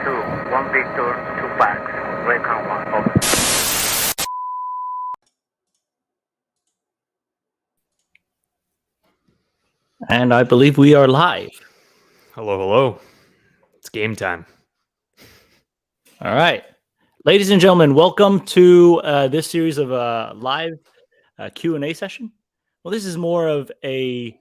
2, 1 Victor, 2 Pax, Recon 1, over. And I believe we are live. Hello, hello. It's game time. All right. Ladies and gentlemen, welcome to this series of live Q&A session. Well, this is more of a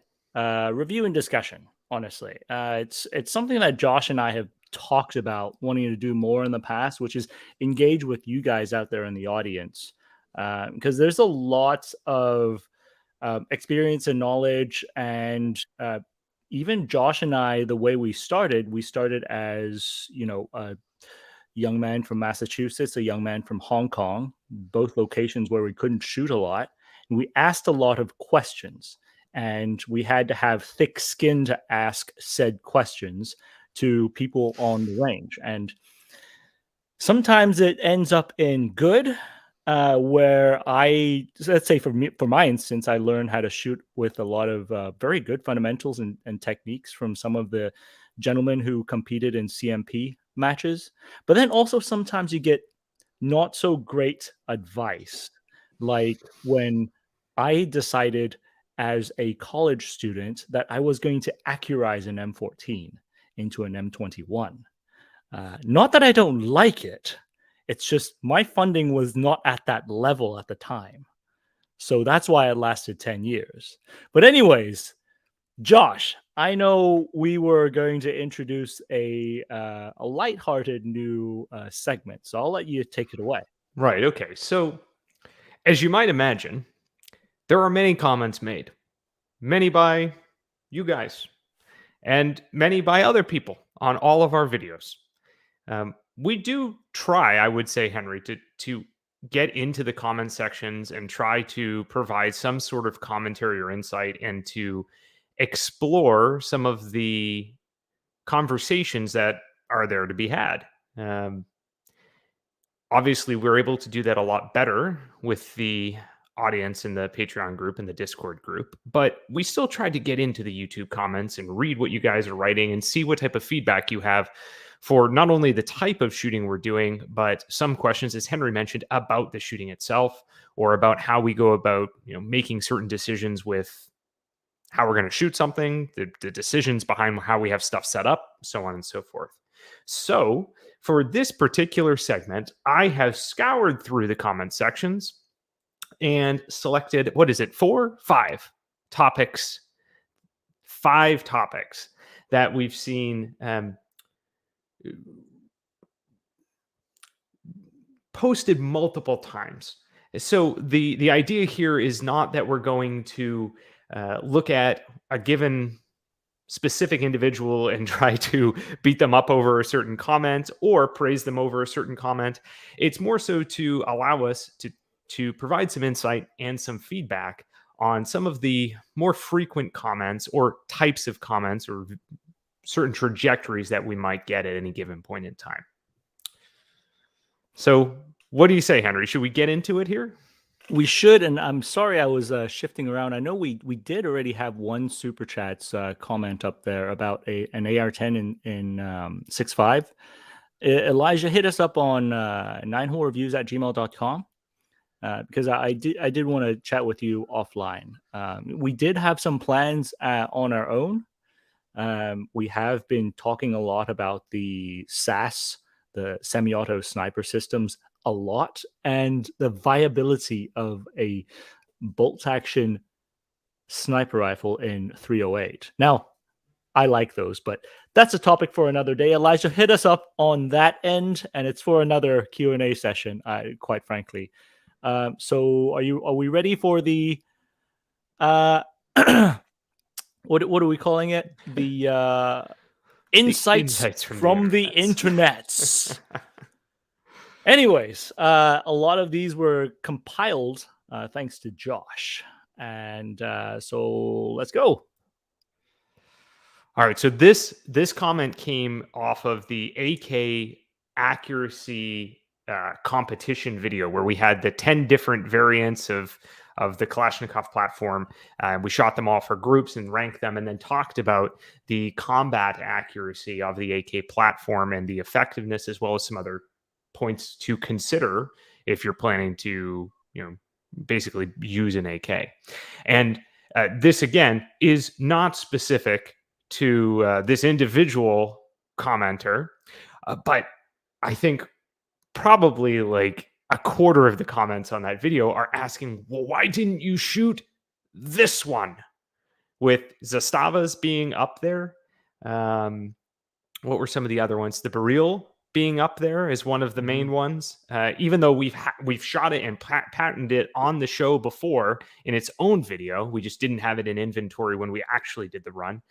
review and discussion, honestly. It's something that Josh and I have talked about wanting to do more in the past, which is engage with you guys out there in the audience. Because there's a lot of experience and knowledge, and even Josh and I, the way we started as, a young man from Massachusetts, a young man from Hong Kong, both locations where we couldn't shoot a lot. And we asked a lot of questions, and we had to have thick skin to ask said questions to people on the range. And sometimes it ends up in good, where let's say for my instance, I learned how to shoot with a lot of very good fundamentals and techniques from some of the gentlemen who competed in CMP matches. But then also sometimes you get not so great advice, like when I decided as a college student that I was going to accurize an M14 into an M21. Not that I don't like it. It's just my funding was not at that level at the time. So that's why it lasted 10 years. But anyways, Josh, I know we were going to introduce a lighthearted new segment. So I'll let you take it away. Right, okay. So, as you might imagine, there are many comments made. Many by you guys, and many by other people on all of our videos. We do try, I would say, Henry, to get into the comment sections and try to provide some sort of commentary or insight and to explore some of the conversations that are there to be had. Obviously, we're able to do that a lot better with the audience in the Patreon group and the Discord group, but we still tried to get into the YouTube comments and read what you guys are writing and see what type of feedback you have for not only the type of shooting we're doing, but some questions, as Henry mentioned, about the shooting itself or about how we go about, making certain decisions with how we're going to shoot something, the decisions behind how we have stuff set up, so on and so forth. So for this particular segment, I have scoured through the comment sections and selected, 5 topics, 5 topics that we've seen posted multiple times. So the idea here is not that we're going to look at a given specific individual and try to beat them up over a certain comment or praise them over a certain comment. It's more so to allow us to provide some insight and some feedback on some of the more frequent comments or types of comments or certain trajectories that we might get at any given point in time. So what do you say, Henry? Should we get into it here? We should, and I'm sorry I was shifting around. I know we did already have one Super Chats comment up there about an AR-10 in 6.5. Elijah, hit us up on 9holereviews@gmail.com because I did want to chat with you offline. We did have some plans on our own. We have been talking a lot about the SAS, the semi-auto sniper systems, a lot, and the viability of a bolt-action sniper rifle in 308. Now, I like those, but that's a topic for another day. Elijah, hit us up on that end, and it's for another Q&A session, quite frankly. So are we ready for the what are we calling it? The insights from the internets. Anyways, a lot of these were compiled thanks to Josh. And so let's go. All right. So this comment came off of the AK accuracy competition video where we had the 10 different variants of the Kalashnikov platform. We shot them all for groups and ranked them, and then talked about the combat accuracy of the AK platform and the effectiveness, as well as some other points to consider if you're planning to, basically use an AK. And this, again, is not specific to this individual commenter, but I think probably like a quarter of the comments on that video are asking, well, why didn't you shoot this one? With Zastavas being up there. What were some of the other ones? The Baril being up there is one of the main ones. Even though we've shot it and patented it on the show before in its own video, we just didn't have it in inventory when we actually did the run.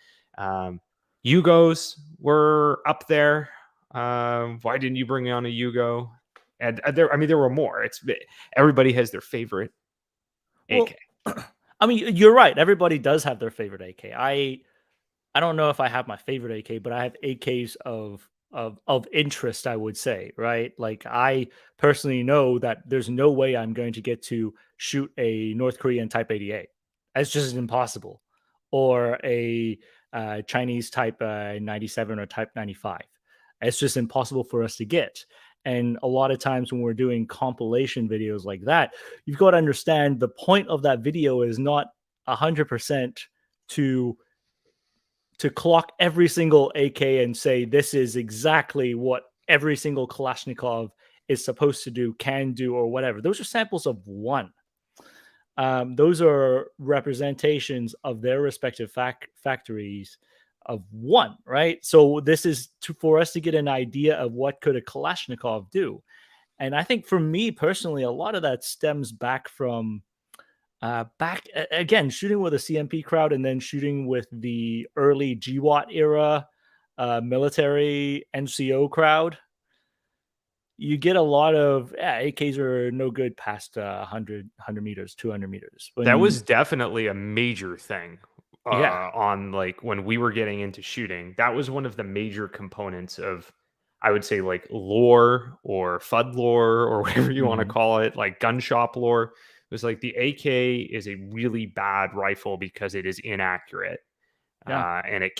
Yugos were up there. Why didn't you bring on a Yugo? And there were more. Everybody has their favorite AK. Well, I mean, you're right. Everybody does have their favorite AK. I don't know if I have my favorite AK, but I have AKs of interest, I would say, right? Like, I personally know that there's no way I'm going to get to shoot a North Korean Type 88. That's just impossible. Or a Chinese Type 97 or Type 95. It's just impossible for us to get. And a lot of times when we're doing compilation videos like that, you've got to understand the point of that video is not 100% to clock every single AK and say, this is exactly what every single Kalashnikov is supposed to do, can do, or whatever. Those are samples of one. Those are representations of their respective factories of one, right? So this is for us to get an idea of what could a Kalashnikov do. And I think for me personally, a lot of that stems back from again, shooting with a CMP crowd and then shooting with the early GWAT era military NCO crowd. You get a lot of AKs are no good past 100 meters, 200 meters. That was definitely a major thing. Yeah. On like when we were getting into shooting, that was one of the major components of, I would say, like lore or FUD lore or whatever you want to call it, like gun shop lore. It was like the AK is a really bad rifle because it is inaccurate. And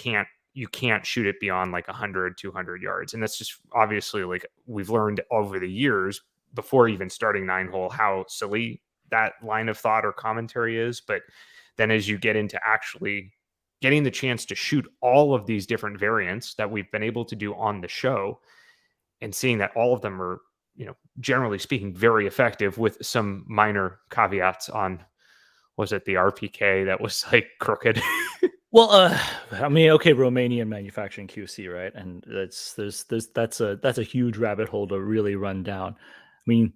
you can't shoot it beyond like 100, 200 yards. And that's just obviously, like, we've learned over the years before even starting 9-hole how silly that line of thought or commentary is. But then as you get into actually getting the chance to shoot all of these different variants that we've been able to do on the show and seeing that all of them are, generally speaking, very effective with some minor caveats on, was it the RPK that was like crooked? Well, I mean, okay, Romanian manufacturing QC, right? And that's a huge rabbit hole to really run down. I mean,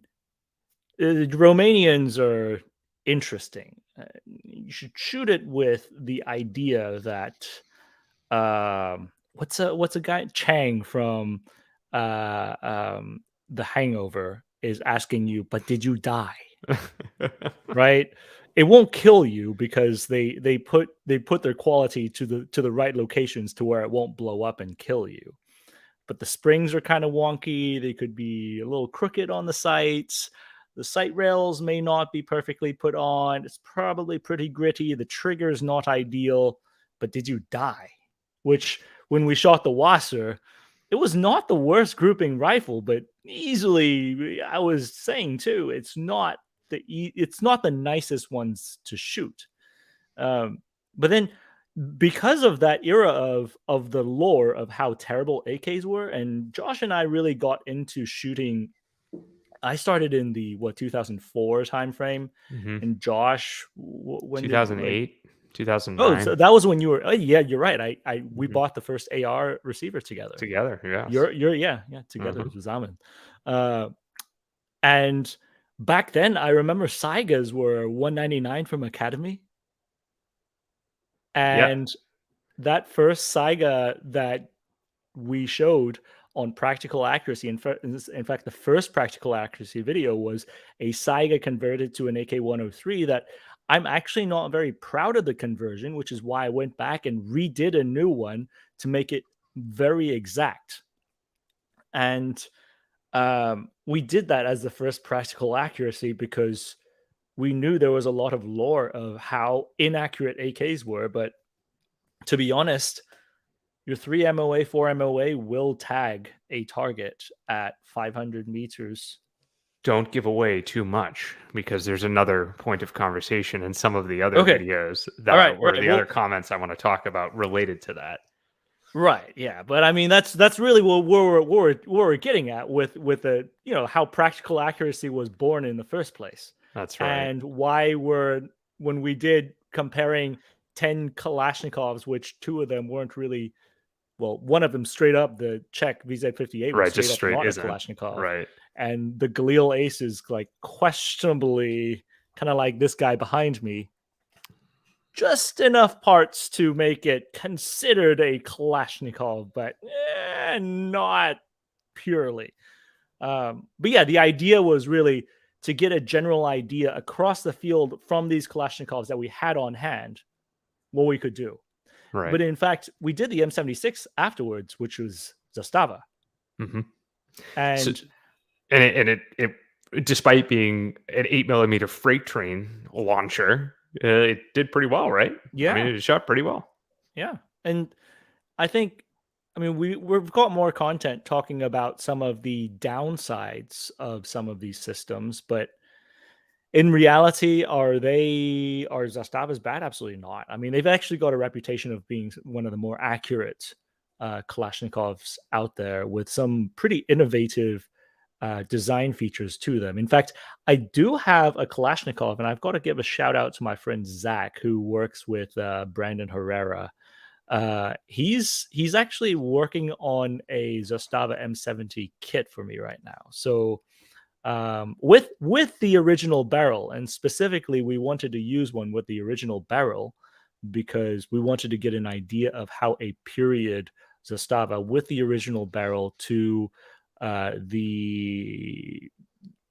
the Romanians are interesting. You should shoot it with the idea that what's a guy Chang from The Hangover is asking you, but did you die? Right? It won't kill you because they put their quality to the right locations to where it won't blow up and kill you. But the springs are kind of wonky. They could be a little crooked on the sights. The sight rails may not be perfectly put on. It's probably pretty gritty. The trigger is not ideal. But did you die? Which, when we shot the Wasser, it was not the worst grouping rifle, but easily, I was saying too, it's not the nicest ones to shoot. But then, because of that era of the lore of how terrible AKs were, and Josh and I really got into shooting. I started in the 2004 timeframe, and Josh, when 2008, 2009. Oh, so that was when you were. Oh, yeah, you're right. We bought the first AR receiver together. Yeah. You're together with Zaman. And back then, I remember Saigas were $199 from Academy, and that first Saiga that we showed on practical accuracy. In fact, the first practical accuracy video was a Saiga converted to an AK-103 that I'm actually not very proud of the conversion, which is why I went back and redid a new one to make it very exact. And We did that as the first practical accuracy because we knew there was a lot of lore of how inaccurate AKs were. But to be honest, your 3 MOA, 4 MOA will tag a target at 500 meters. Don't give away too much because there's another point of conversation in some of the other Okay. videos All right, or right. the Well, other comments I want to talk about related to that. right, yeah, but I mean that's really what we're getting at with the how practical accuracy was born in the first place, That's right. and why when we did comparing 10 Kalashnikovs, which 2 of them weren't really, well, one of them straight up, the Czech VZ58 was Right, straight just up straight not a isn't. Kalashnikov, Right. and the Galil Ace is like questionably kind of like this guy behind me. Just enough parts to make it considered a Kalashnikov, but not purely. But yeah, the idea was really to get a general idea across the field from these Kalashnikovs that we had on hand, what we could do. Right. But in fact, we did the M76 afterwards, which was Zastava. Mm-hmm. And so, it despite being an 8mm freight train launcher, it did pretty well, right? Yeah. I mean, it shot pretty well. Yeah. And I think, I mean, we've got more content talking about some of the downsides of some of these systems, but in reality, are Zastavas bad? Absolutely not. I mean, they've actually got a reputation of being one of the more accurate Kalashnikovs out there, with some pretty innovative design features to them. In fact, I do have a Kalashnikov, and I've got to give a shout out to my friend Zach, who works with Brandon Herrera. He's actually working on a Zastava M70 kit for me right now. So with the original barrel, and specifically we wanted to use one with the original barrel because we wanted to get an idea of how a period Zastava with the original barrel to the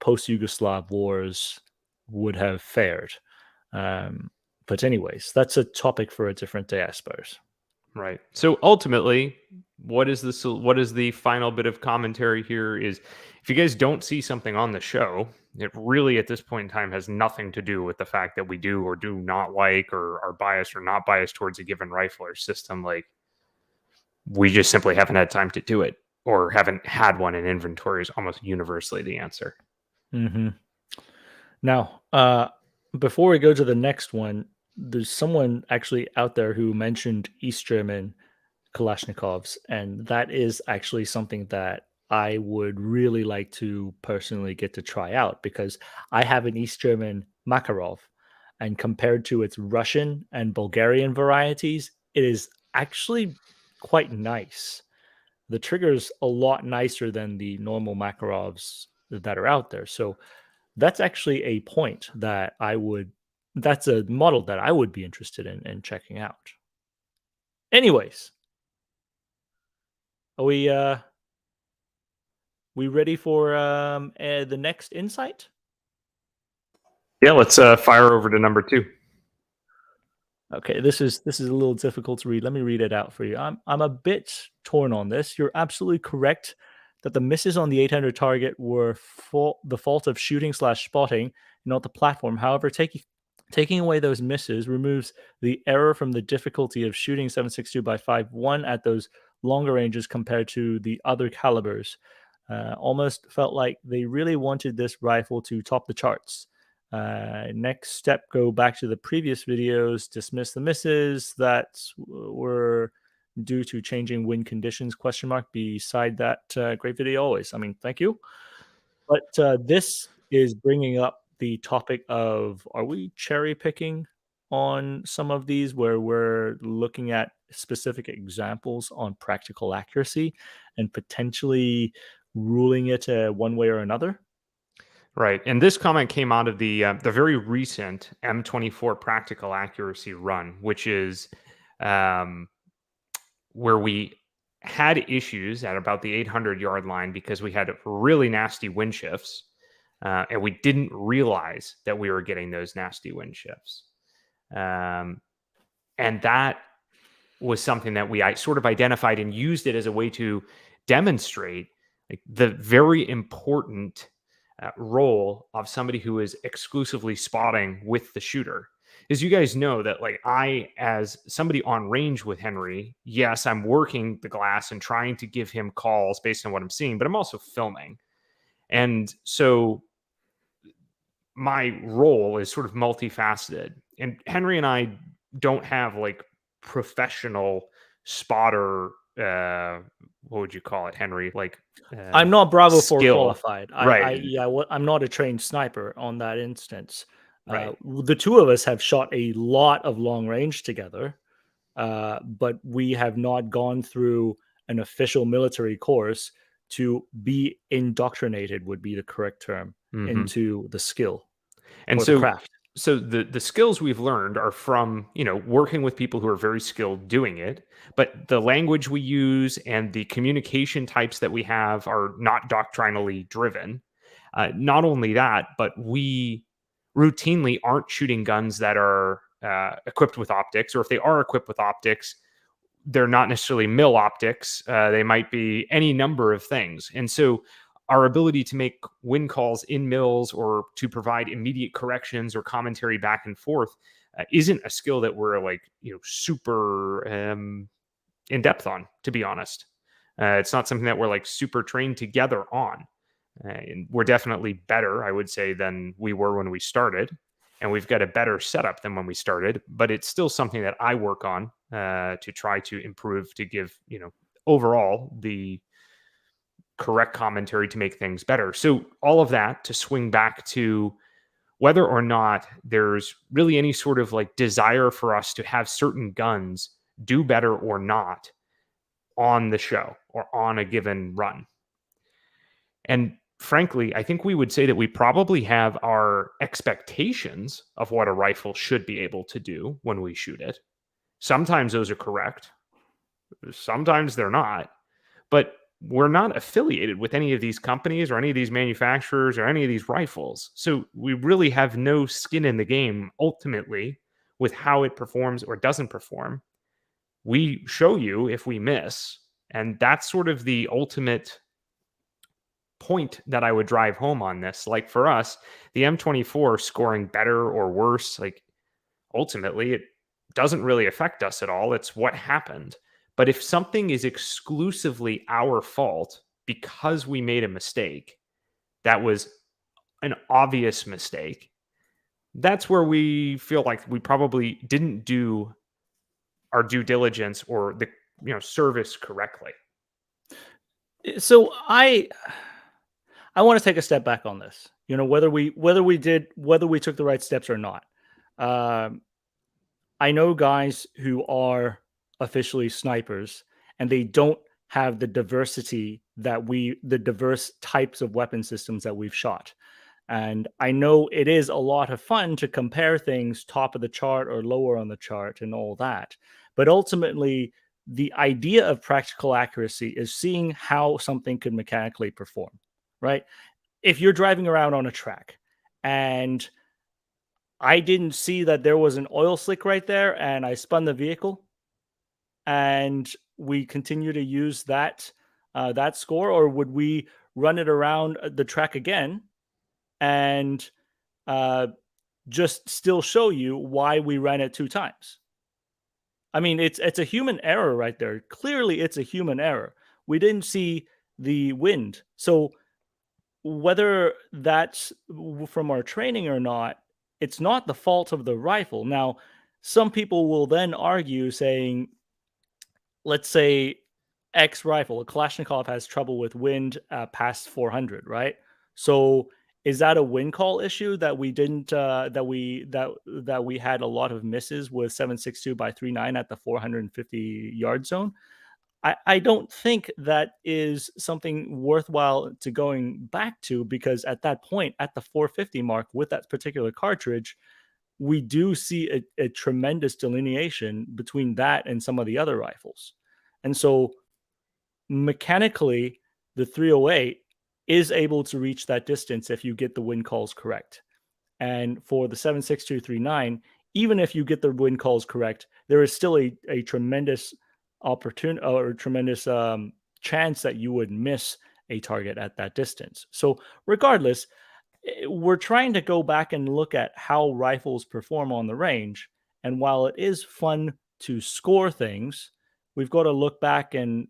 post-Yugoslav wars would have fared. But anyways, that's a topic for a different day, I suppose. Right. So ultimately, what is the final bit of commentary here is, if you guys don't see something on the show, it really at this point in time has nothing to do with the fact that we do or do not like or are biased or not biased towards a given rifle or system. Like, we just simply haven't had time to do it or haven't had one in inventory is almost universally the answer. Mm-hmm. Now, before we go to the next one, there's someone actually out there who mentioned East German Kalashnikovs, and that is actually something that I would really like to personally get to try out, because I have an East German Makarov, and compared to its Russian and Bulgarian varieties, it is actually quite nice. The trigger's a lot nicer than the normal Makarovs that are out there. So that's actually a point that that's a model that I would be interested in checking out. Anyways, are we ready for the next insight? Yeah, let's fire over to number 2. Okay, this is a little difficult to read. Let me read it out for you. I'm a bit torn on this. You're absolutely correct that the misses on the 800 target were the fault of shooting/spotting, not the platform. However, taking away those misses removes the error from the difficulty of shooting 7.62 by 5.1 at those longer ranges compared to the other calibers. Almost felt like they really wanted this rifle to top the charts. Next step, go back to the previous videos, dismiss the misses that were due to changing wind conditions, ? Beside that, great video always. I mean, thank you. But this is bringing up the topic of, are we cherry picking on some of these, where we're looking at specific examples on practical accuracy and potentially ruling it one way or another? Right, and this comment came out of the very recent M24 practical accuracy run, which is where we had issues at about the 800-yard line because we had really nasty wind shifts, and we didn't realize that we were getting those nasty wind shifts. And that was something that I sort of identified and used it as a way to demonstrate, like the very important role of somebody who is exclusively spotting with the shooter is, you guys know that, like, I, as somebody on range with Henry, yes, I'm working the glass and trying to give him calls based on what I'm seeing, but I'm also filming. And so my role is sort of multifaceted. And Henry and I don't have like professional spotter, what would you call it, Henry? Like, I'm not Bravo 4 skill. qualified. Right. I'm not a trained sniper on that instance. Right. The two of us have shot a lot of long range together, but we have not gone through an official military course to be indoctrinated, would be the correct term, Mhm. into the skill And or the craft. So the skills we've learned are from, working with people who are very skilled doing it, but the language we use and the communication types that we have are not doctrinally driven. Not only that, but we routinely aren't shooting guns that are equipped with optics, or if they are equipped with optics, they're not necessarily mill optics. They might be any number of things. And so our ability to make wind calls in mills or to provide immediate corrections or commentary back and forth isn't a skill that we're like, super in depth on, to be honest. It's not something that we're like super trained together on. And we're definitely better, I would say, than we were when we started. And we've got a better setup than when we started, but it's still something that I work on to try to improve, to give, overall the correct commentary to make things better. So all of that to swing back to whether or not there's really any sort of like desire for us to have certain guns do better or not on the show or on a given run. And frankly, I think we would say that we probably have our expectations of what a rifle should be able to do when we shoot it. Sometimes those are correct. Sometimes they're not. But we're not affiliated with any of these companies or any of these manufacturers or any of these rifles. So we really have no skin in the game ultimately with how it performs or doesn't perform. We show you if we miss, and that's sort of the ultimate point that I would drive home on this. Like for us, the M24 scoring better or worse, like ultimately it doesn't really affect us at all. It's what happened. But if something is exclusively our fault because we made a mistake, that was an obvious mistake, that's where we feel like we probably didn't do our due diligence or the service correctly. So I want to take a step back on this. Whether we took the right steps or not. I know guys who are officially snipers and they don't have the diversity the diverse types of weapon systems that we've shot. And I know it is a lot of fun to compare things top of the chart or lower on the chart and all that. But ultimately, the idea of practical accuracy is seeing how something could mechanically perform, right? If you're driving around on a track and I didn't see that there was an oil slick right there and I spun the vehicle and we continue to use that score, or would we run it around the track again and just still show you why we ran it 2 times? I mean, it's a human error right there. Clearly, it's a human error. We didn't see the wind. So whether that's from our training or not, it's not the fault of the rifle. Now, some people will then argue saying, let's say X rifle, a Kalashnikov, has trouble with wind past 400, right? So is that a wind call issue that we didn't that we had a lot of misses with 7.62 by 3.9 at the 450 yard zone? I don't think that is something worthwhile to going back to, because at that point, at the 450 mark with that particular cartridge, we do see a tremendous delineation between that and some of the other rifles. And so mechanically, the 308 is able to reach that distance if you get the wind calls correct. And for the 7.6239, even if you get the wind calls correct, there is still a tremendous opportunity or tremendous chance that you would miss a target at that distance. So regardless, we're trying to go back and look at how rifles perform on the range. And while it is fun to score things, we've got to look back and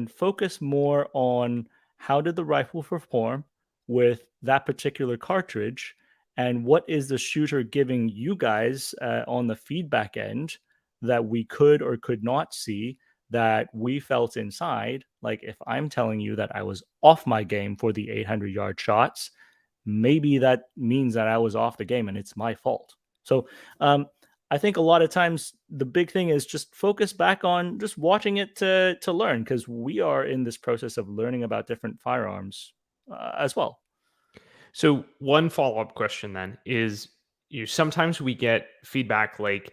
focus more on how did the rifle perform with that particular cartridge, and what is the shooter giving you guys on the feedback end that we could or could not see that we felt inside. Like if I'm telling you that I was off my game for the 800-yard shots, maybe that means that I was off the game and it's my fault. So I think a lot of times the big thing is just focus back on just watching it to learn, because we are in this process of learning about different firearms as well. So one follow-up question then is, sometimes we get feedback like,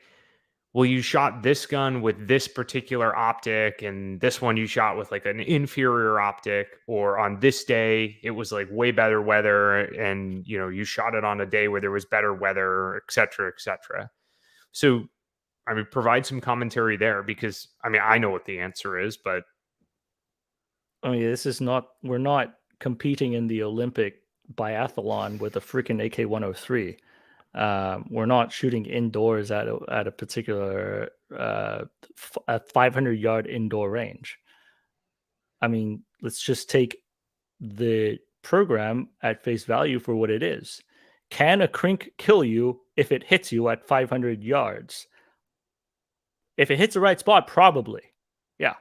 well, you shot this gun with this particular optic and this one you shot with like an inferior optic, or on this day it was like way better weather and you shot it on a day where there was better weather, et cetera, et cetera. So I mean, provide some commentary there, because I mean, I know what the answer is, but I mean, we're not competing in the Olympic biathlon with a freaking AK-103. We're not shooting indoors at a particular 500-yard indoor range. I mean, let's just take the program at face value for what it is. Can a crink kill you if it hits you at 500 yards? If it hits the right spot, probably. Yeah,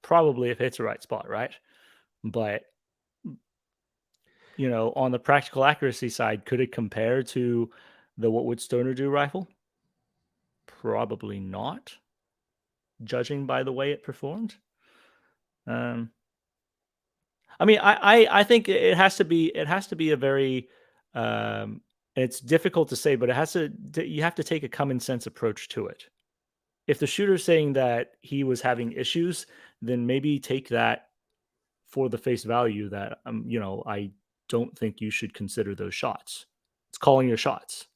probably if it hits the right spot, right? But on the practical accuracy side, could it compare to the What Would Stoner Do rifle? Probably not, judging by the way it performed. I mean, I think it has to be a very it's difficult to say, but you have to take a common sense approach to it. If the shooter's saying that he was having issues, then maybe take that for the face value that I don't think you should consider those shots. It's calling your shots.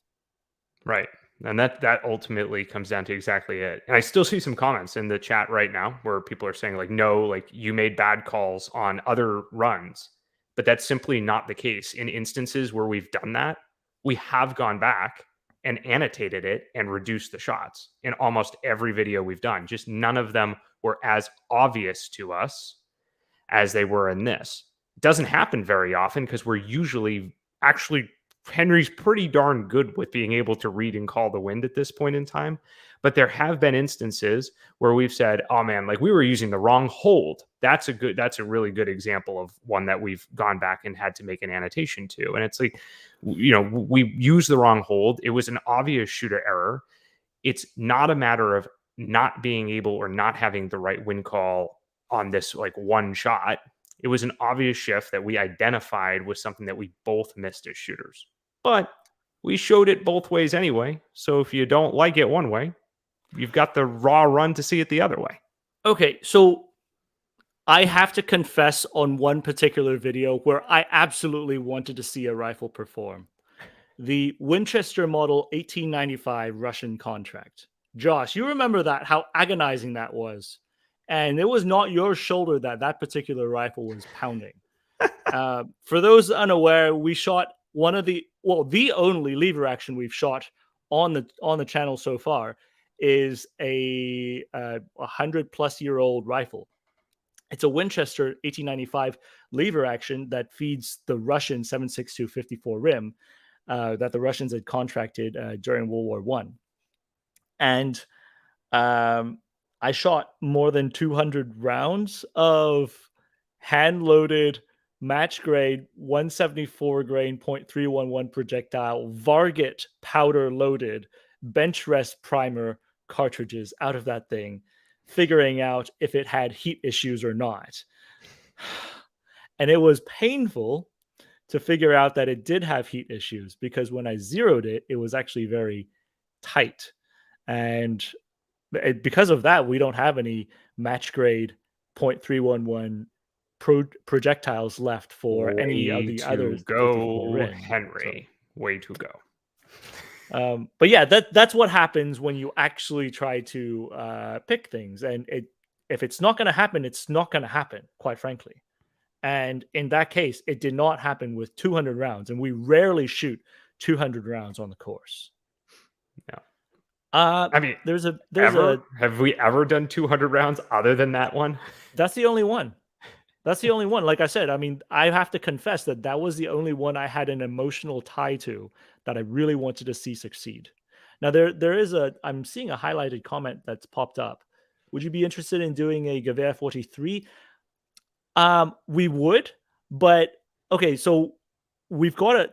Right. And that ultimately comes down to exactly it. And I still see some comments in the chat right now where people are saying like, no, like you made bad calls on other runs, but that's simply not the case. In instances where we've done that, we have gone back and annotated it and reduced the shots in almost every video we've done. Just none of them were as obvious to us as they were in this. It doesn't happen very often because we're usually Henry's pretty darn good with being able to read and call the wind at this point in time. But there have been instances where we've said, oh man, like we were using the wrong hold. That's a really good example of one that we've gone back and had to make an annotation to. And it's like, we used the wrong hold. It was an obvious shooter error. It's not a matter of not being able or not having the right wind call on this like one shot. It was an obvious shift that we identified was something that we both missed as shooters. But we showed it both ways anyway. So if you don't like it one way, you've got the raw run to see it the other way. Okay, so I have to confess on one particular video where I absolutely wanted to see a rifle perform. The Winchester Model 1895 Russian contract. Josh, you remember that, how agonizing that was. And it was not your shoulder that particular rifle was pounding. For those unaware, we shot the only lever action we've shot on the channel so far is a 100-plus-year-old rifle. It's a Winchester 1895 lever action that feeds the Russian 7.62 54 rim that the Russians had contracted during World War I. And I shot more than 200 rounds of hand-loaded, match-grade, 174 grain .311 projectile, Varget powder-loaded, bench rest primer cartridges out of that thing, figuring out if it had heat issues or not. And it was painful to figure out that it did have heat issues, because when I zeroed it, it was actually very tight. And because of that, we don't have any match grade .311 projectiles left for any of the others. Go, Henry. So, way to go. But yeah, that's what happens when you actually try to pick things. And if it's not going to happen, it's not going to happen, quite frankly. And in that case, it did not happen with 200 rounds, and we rarely shoot 200 rounds on the course. Yeah. I mean, there's have we ever done 200 rounds other than that one? That's the only one. That's the only one. Like I said, I mean, I have to confess that was the only one I had an emotional tie to that I really wanted to see succeed. Now I'm seeing a highlighted comment that's popped up. Would you be interested in doing a Gewehr 43? We would, but okay, so we've got a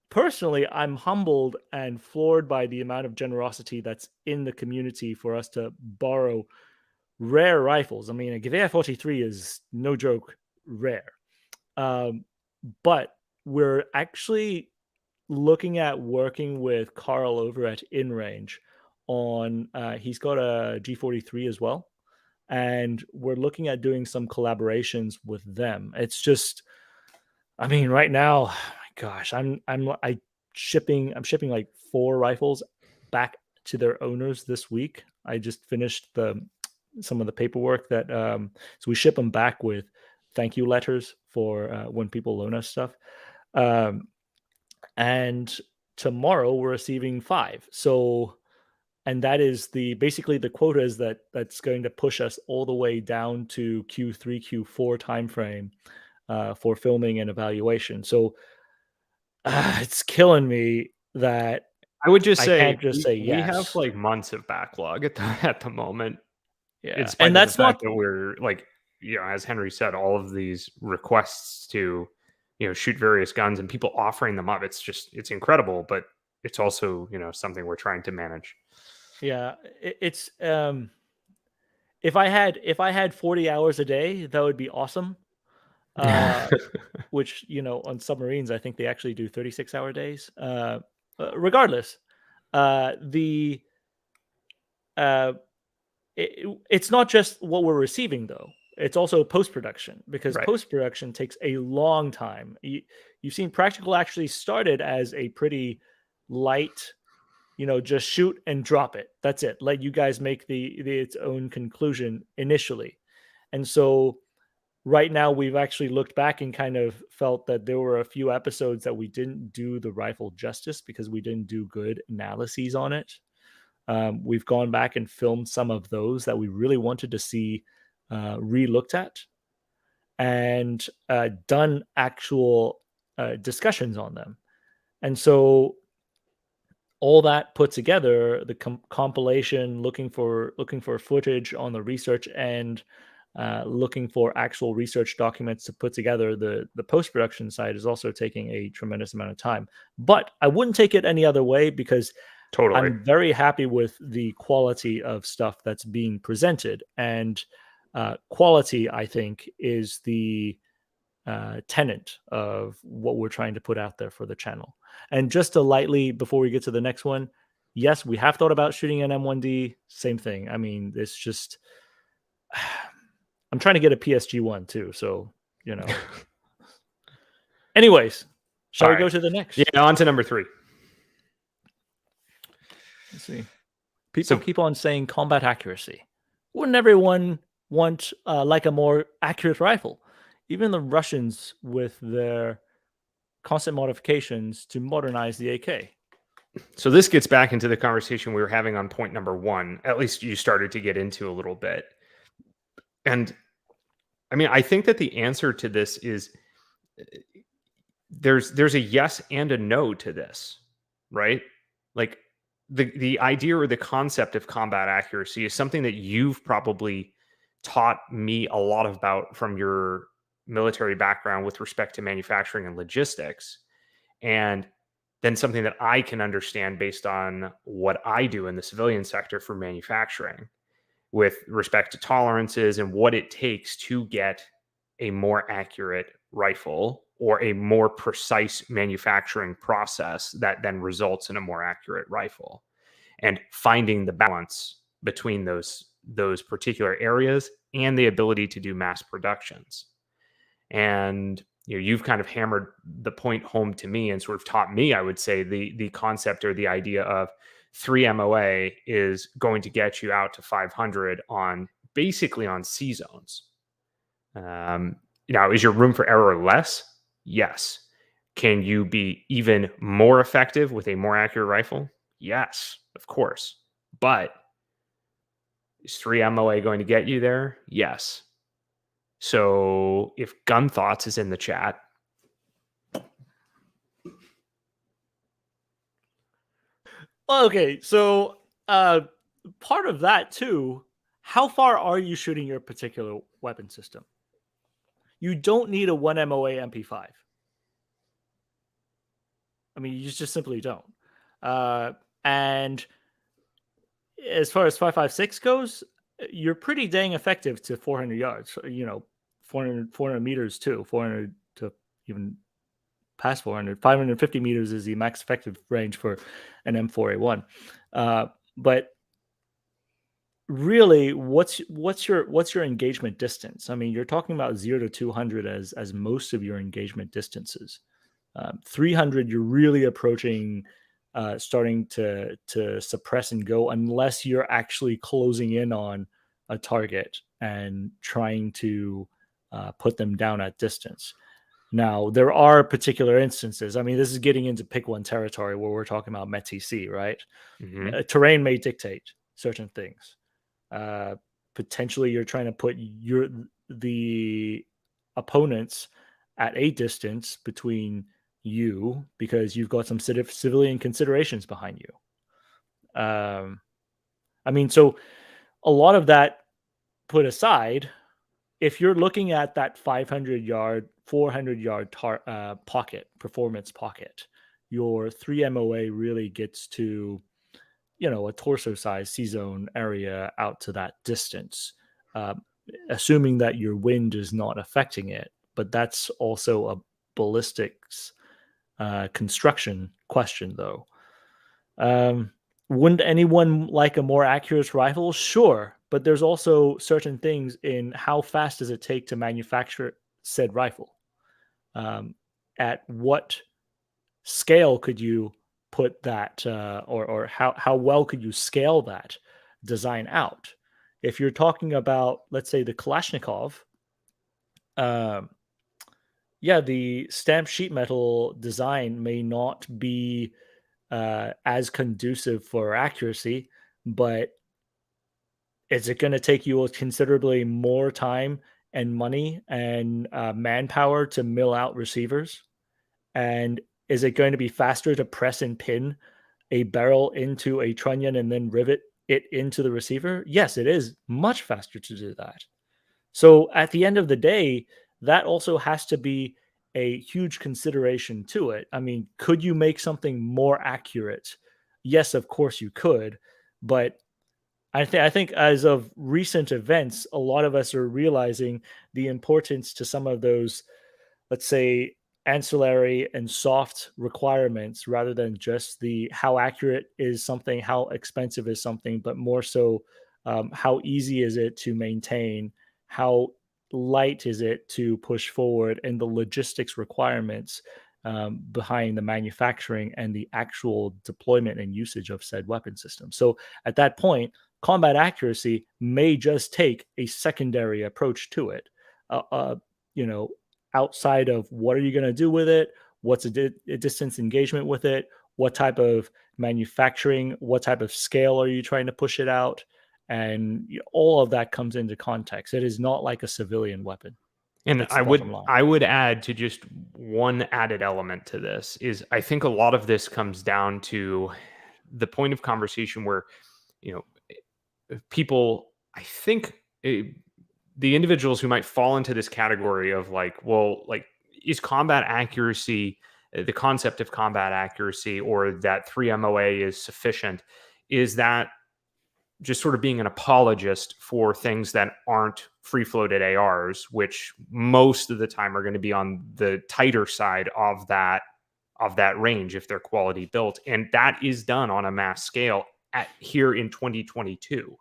personally, I'm humbled and floored by the amount of generosity that's in the community for us to borrow rare rifles. I mean, a Gewehr 43 is no joke rare. But we're actually looking at working with Carl over at InRange on, he's got a G43 as well. And we're looking at doing some collaborations with them. It's just, I mean, right now, oh my gosh, I'm shipping like 4 rifles back to their owners this week. I just finished some of the paperwork that so we ship them back with thank you letters for when people loan us stuff. And tomorrow we're receiving 5. So, and that is basically the quota is that's going to push us all the way down to Q3, Q4 timeframe for filming and evaluation. So it's killing me that I would just say can't just say we yes. have like months of backlog at the moment. Yeah, and that's not that we're like, you know, as Henry said, all of these requests to, you know, shoot various guns and people offering them up. It's incredible, but it's also, you know, something we're trying to manage. Yeah, it's if I had 40 hours a day, that would be awesome. Which, you know, on submarines, I think they actually do 36-hour days. Regardless, it's not just what we're receiving though. It's also post-production, because post-production takes a long time. You've seen Practical actually started as a pretty light, you know, just shoot and drop it. That's it. Let you guys make its own conclusion initially. And so right now we've actually looked back and kind of felt that there were a few episodes that we didn't do the rifle justice because we didn't do good analyses on it. We've gone back and filmed some of those that we really wanted to see re-looked at, and done actual discussions on them. And so all that put together, the compilation, looking for footage on the research end, looking for actual research documents to put together, the post-production side is also taking a tremendous amount of time. But I wouldn't take it any other way, because I'm very happy with the quality of stuff that's being presented. And quality, I think, is the tenet of what we're trying to put out there for the channel. And just to lightly, before we get to the next one, yes, we have thought about shooting an M1D. Same thing. I mean, it's just, I'm trying to get a PSG one too. So, you know. Anyways, shall we go to the next? Yeah, on to number 3. Let's see. People keep on saying combat accuracy. Wouldn't everyone want like a more accurate rifle? Even the Russians with their constant modifications to modernize the AK. So this gets back into the conversation we were having on point number 1. At least you started to get into a little bit. And I mean, I think that the answer to this is there's a yes and a no to this, right? Like the idea or the concept of combat accuracy is something that you've probably taught me a lot about from your military background with respect to manufacturing and logistics, and then something that I can understand based on what I do in the civilian sector for manufacturing with respect to tolerances and what it takes to get a more accurate rifle or a more precise manufacturing process that then results in a more accurate rifle, and finding the balance between those particular areas and the ability to do mass productions. And you know, you've kind of hammered the point home to me and sort of taught me, I would say, the concept or the idea of 3 MOA is going to get you out to 500 on basically on C zones. Now, is your room for error less? Yes. Can you be even more effective with a more accurate rifle? Yes, of course. But is 3 MOA going to get you there? Yes. So if Gun Thoughts is in the chat, Well, okay, so part of that too, how far are you shooting your particular weapon system? You don't need a 1 MOA MP5. I mean, you just simply don't. And as far as 5.56 goes, you're pretty dang effective to 400 yards. 400 meters too. 400 to even past 400. 550 meters is the max effective range for an M4A1. But really, what's your engagement distance? I mean, you're talking about 0 to 200 as most of your engagement distances. 300, you're really approaching starting to suppress and go, unless you're actually closing in on a target and trying to put them down at distance. Now, there are particular instances. I mean, this is getting into pick one territory where we're talking about METC, right? Terrain may dictate certain things. Potentially, you're trying to put the opponents at a distance between you because you've got some civilian considerations behind you. I mean, so a lot of that put aside, if you're looking at that 500 yard, 400 yard pocket, performance pocket, your 3 MOA really gets to, a torso size C-zone area out to that distance, assuming that your wind is not affecting it. But that's also a ballistics construction question, though. Wouldn't anyone like a more accurate rifle? Sure, but there's also certain things in how fast does it take to manufacture said rifle. At what scale could you put that, or how well could you scale that design out? If you're talking about, let's say, the Kalashnikov, the stamped sheet metal design may not be as conducive for accuracy, but is it going to take you considerably more time and money and manpower to mill out receivers? And is it going to be faster to press and pin a barrel into a trunnion and then rivet it into the receiver? Yes, it is much faster to do that. So at the end of the day, that also has to be a huge consideration to it. I mean, could you make something more accurate? Yes, of course you could, but I think as of recent events, a lot of us are realizing the importance to some of those, let's say, ancillary and soft requirements, rather than just the how accurate is something, how expensive is something, but more so how easy is it to maintain, how light is it to push forward, and the logistics requirements behind the manufacturing and the actual deployment and usage of said weapon system. So at that point, combat accuracy may just take a secondary approach to it. Outside of what are you going to do with it? What's a distance engagement with it? What type of manufacturing? What type of scale are you trying to push it out? And all of that comes into context. It is not like a civilian weapon. And I would add to just one added element to this is I think a lot of this comes down to the point of conversation where, people, I think the individuals who might fall into this category of is combat accuracy, the concept of combat accuracy, or that 3 MOA is sufficient, is that just sort of being an apologist for things that aren't free-floated ARs, which most of the time are going to be on the tighter side of that range if they're quality built, and that is done on a mass scale here in 2022.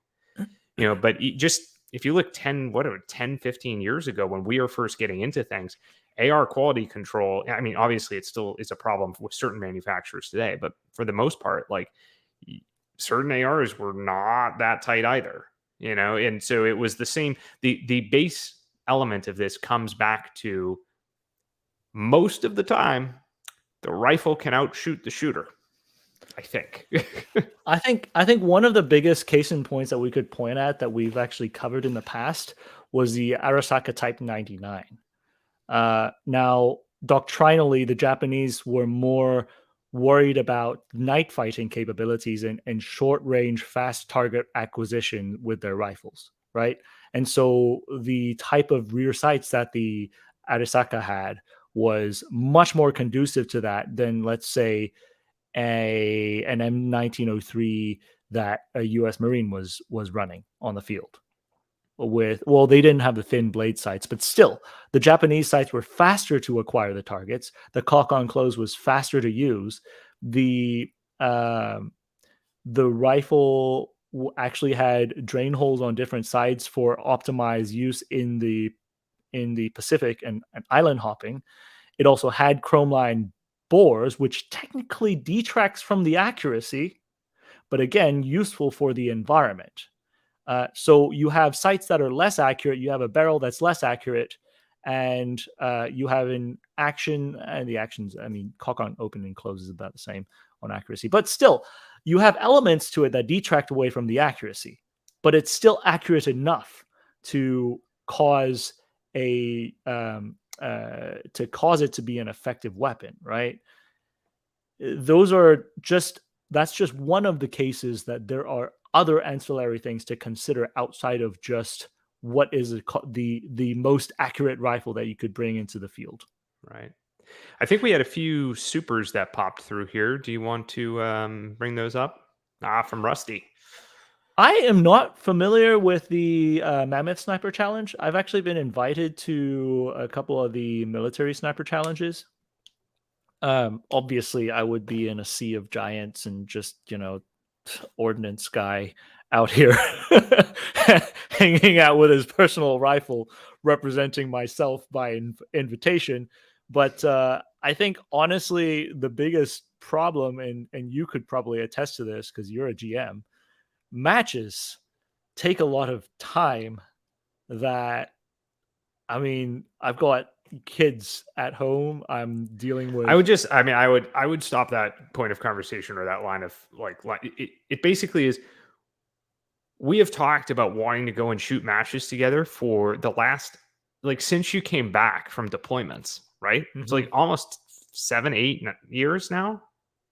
But if you look 10, 15 years ago when we were first getting into things, AR quality control, I mean, obviously it still is a problem with certain manufacturers today, but for the most part, certain ARs were not that tight either, and so it was the same. The base element of this comes back to most of the time, the rifle can outshoot the shooter, I think. I think one of the biggest case in points that we could point at that we've actually covered in the past was the Arasaka Type 99. Now, doctrinally, the Japanese were more worried about night fighting capabilities and short range, fast target acquisition with their rifles, right? And so the type of rear sights that the Arasaka had was much more conducive to that than, let's say, an M1903 that a U.S. Marine was running on the field. Well, they didn't have the thin blade sights, but still, the Japanese sights were faster to acquire the targets. The cock on close was faster to use. The rifle actually had drain holes on different sides for optimized use in the Pacific and island hopping. It also had chrome line bores, which technically detracts from the accuracy, but again, useful for the environment. So you have sights that are less accurate, you have a barrel that's less accurate, and you have an action, and the actions, I mean, cock on open and close is about the same on accuracy, but still, you have elements to it that detract away from the accuracy, but it's still accurate enough to cause it to be an effective weapon, right? That's just one of the cases that there are other ancillary things to consider outside of just what is the most accurate rifle that you could bring into the field. Right. I think we had a few supers that popped through here. Do you want to bring those up? From Rusty. I am not familiar with the Mammoth Sniper Challenge. I've actually been invited to a couple of the military sniper challenges. Obviously, I would be in a sea of giants and just, ordnance guy out here hanging out with his personal rifle, representing myself by invitation. But I think, honestly, the biggest problem, and you could probably attest to this because you're a GM, matches take a lot of time that, I mean, I've got kids at home I'm dealing with. I would stop that point of conversation or that line of it basically is, we have talked about wanting to go and shoot matches together for the last, since you came back from deployments, right? Mm-hmm. It's almost 7 years now.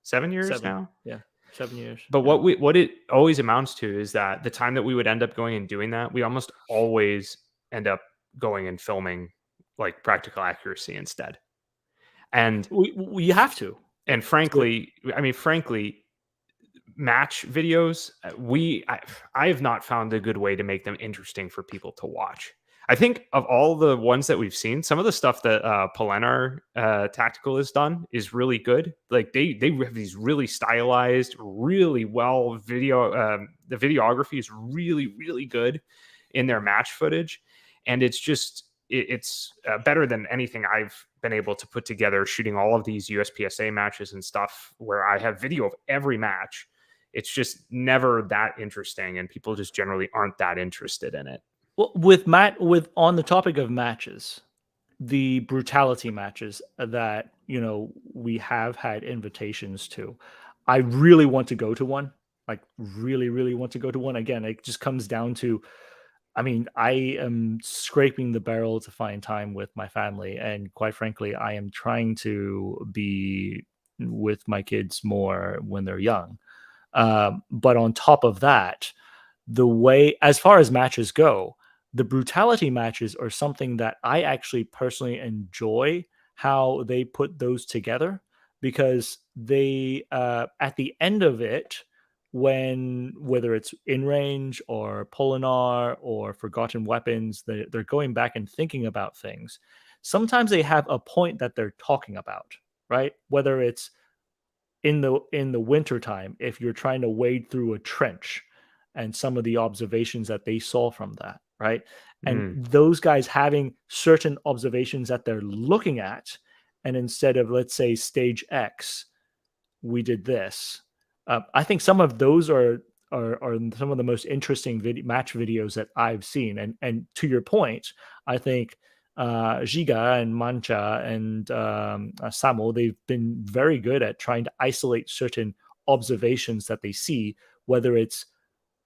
7 years now. Yeah. 7 years. But what it always amounts to is that the time that we would end up going and doing that, we almost always end up going and filming practical accuracy instead. And we have to. And frankly, match videos, I have not found a good way to make them interesting for people to watch. I think of all the ones that we've seen, some of the stuff that Polenar Tactical has done is really good. They have these really stylized, really well video. The videography is really, really good in their match footage, and it's just it's better than anything I've been able to put together shooting all of these USPSA matches and stuff where I have video of every match. It's just never that interesting, and people just generally aren't that interested in it. Well, on the topic of matches, the brutality matches that, we have had invitations to, I really want to go to one, really, really want to go to one. Again, it just comes down to, I am scraping the barrel to find time with my family. And quite frankly, I am trying to be with my kids more when they're young. But on top of that, as far as matches go, the brutality matches are something that I actually personally enjoy how they put those together, because they, at the end of it, whether it's in range or Polinar or forgotten weapons, they're going back and thinking about things. Sometimes they have a point that they're talking about, right? Whether it's in the wintertime, if you're trying to wade through a trench, and some of the observations that they saw from that, right? And those guys having certain observations that they're looking at, and instead of, let's say, stage X, we did this. I think some of those are are some of the most interesting match videos that I've seen. And to your point, I think Giga and Mancha and Samo, they've been very good at trying to isolate certain observations that they see, whether it's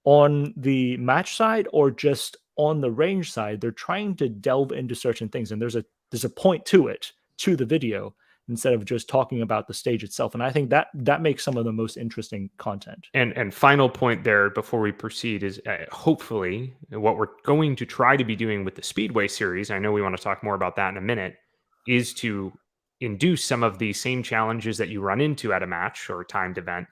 on the match side or just on the range side. They're trying to delve into certain things, and there's a point to it, to the video, instead of just talking about the stage itself. And I think that makes some of the most interesting content. And final point there before we proceed is hopefully what we're going to try to be doing with the Speedway series, I know we want to talk more about that in a minute, is to induce some of the same challenges that you run into at a match or a timed event,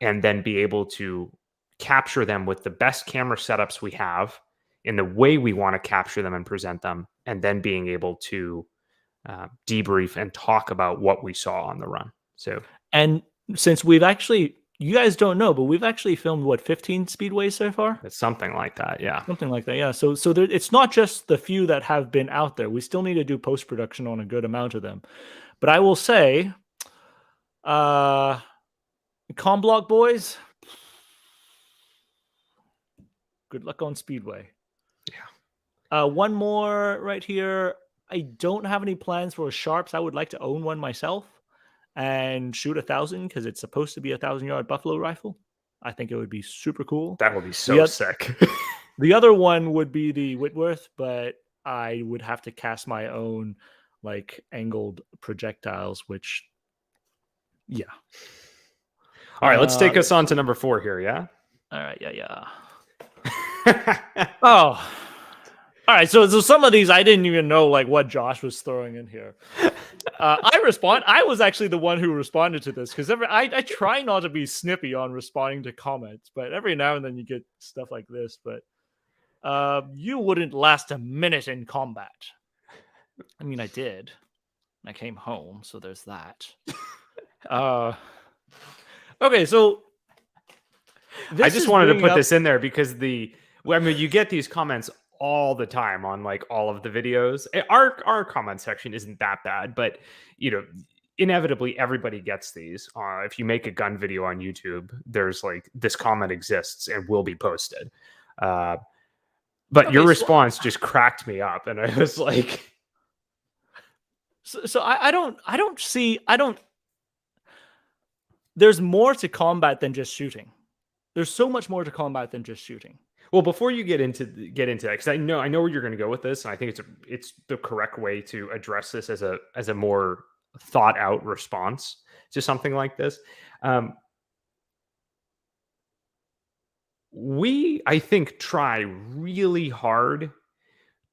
and then be able to capture them with the best camera setups we have in the way we want to capture them and present them, and then being able to debrief and talk about what we saw on the run. So, and since we've actually, you guys don't know, but we've actually filmed what, 15 speedways so far? It's something like that, yeah. Something like that, yeah. So there, it's not just the few that have been out there. We still need to do post-production on a good amount of them. But I will say, Comblock boys, good luck on Speedway. Yeah. One more right here. I don't have any plans for Sharps. I would like to own one myself and shoot 1,000 because it's supposed to be a 1,000-yard buffalo rifle. I think it would be super cool. That would be so sick. The other one would be the Whitworth, but I would have to cast my own like angled projectiles, which, yeah. All right, let's take us on to number 4 here, yeah? All right, yeah. Oh. All right, so some of these I didn't even know like what Josh was throwing in here. I was actually the one who responded to this because I try not to be snippy on responding to comments, but every now and then you get stuff like this. But you wouldn't last a minute in combat. I mean, I did. I came home, so there's that. Okay, so I just wanted to put this in there because you get these comments all the time on like all of the videos. Our comment section isn't that bad, but inevitably everybody gets these. If you make a gun video on YouTube, there's like this comment exists and will be posted. But your response just cracked me up, and I was like, so I don't see. There's more to combat than just shooting. There's so much more to combat than just shooting. Well, before you get into that, because I know where you're going to go with this, and I think it's the correct way to address this as a more thought out response to something like this. We, I think, try really hard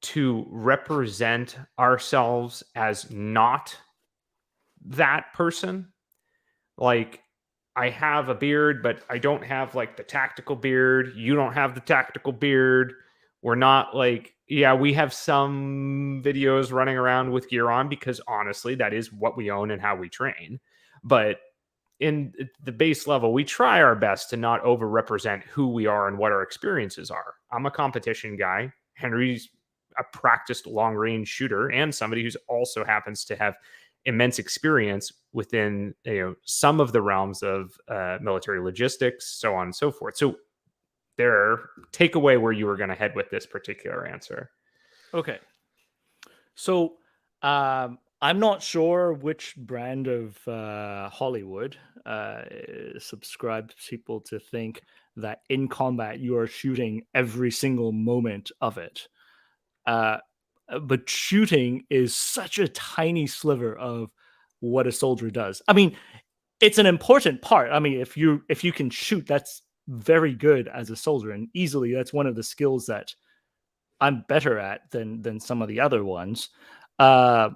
to represent ourselves as not that person. Like, I have a beard, but I don't have like the tactical beard. You don't have the tactical beard. We're not like, yeah, we have some videos running around with gear on because honestly, that is what we own and how we train. But in the base level, we try our best to not over-represent who we are and what our experiences are. I'm a competition guy. Henry's a practiced long-range shooter and somebody who's also happens to have immense experience within some of the realms of military logistics, so on and so forth. So take away where you were going to head with this particular answer. Okay. So I'm not sure which brand of Hollywood subscribes people to think that in combat you are shooting every single moment of it. But shooting is such a tiny sliver of what a soldier does. I mean, it's an important part. I mean, if you can shoot, that's very good as a soldier, and easily that's one of the skills that I'm better at than some of the other ones. I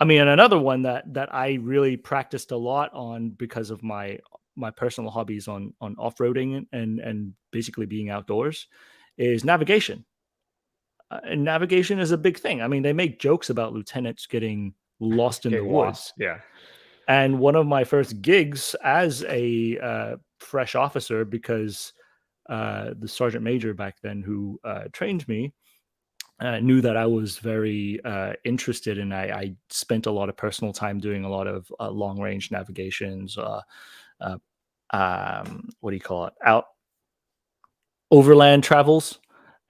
mean, and another one that I really practiced a lot on because of my personal hobbies on off-roading and basically being outdoors is navigation. And navigation is a big thing. I mean, they make jokes about lieutenants getting lost in the woods. Yeah. And one of my first gigs as a fresh officer, because the sergeant major back then who trained me knew that I was very interested, and I spent a lot of personal time doing a lot of long-range navigations. What do you call it? overland travels.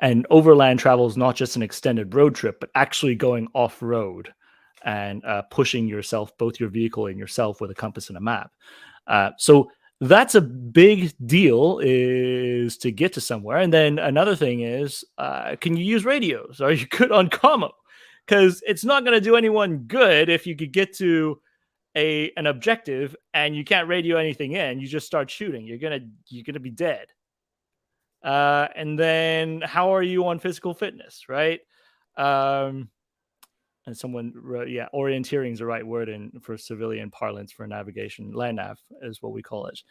And overland travel is not just an extended road trip, but actually going off road and pushing yourself, both your vehicle and yourself, with a compass and a map. So that's a big deal, is to get to somewhere. And then another thing is, can you use radios? Are you good on commo? Because it's not going to do anyone good if you could get to an objective and you can't radio anything in. You just start shooting. You're gonna be dead. And then how are you on physical fitness, right? And someone wrote, yeah, orienteering is the right word for civilian parlance for navigation. Land nav is what we call it.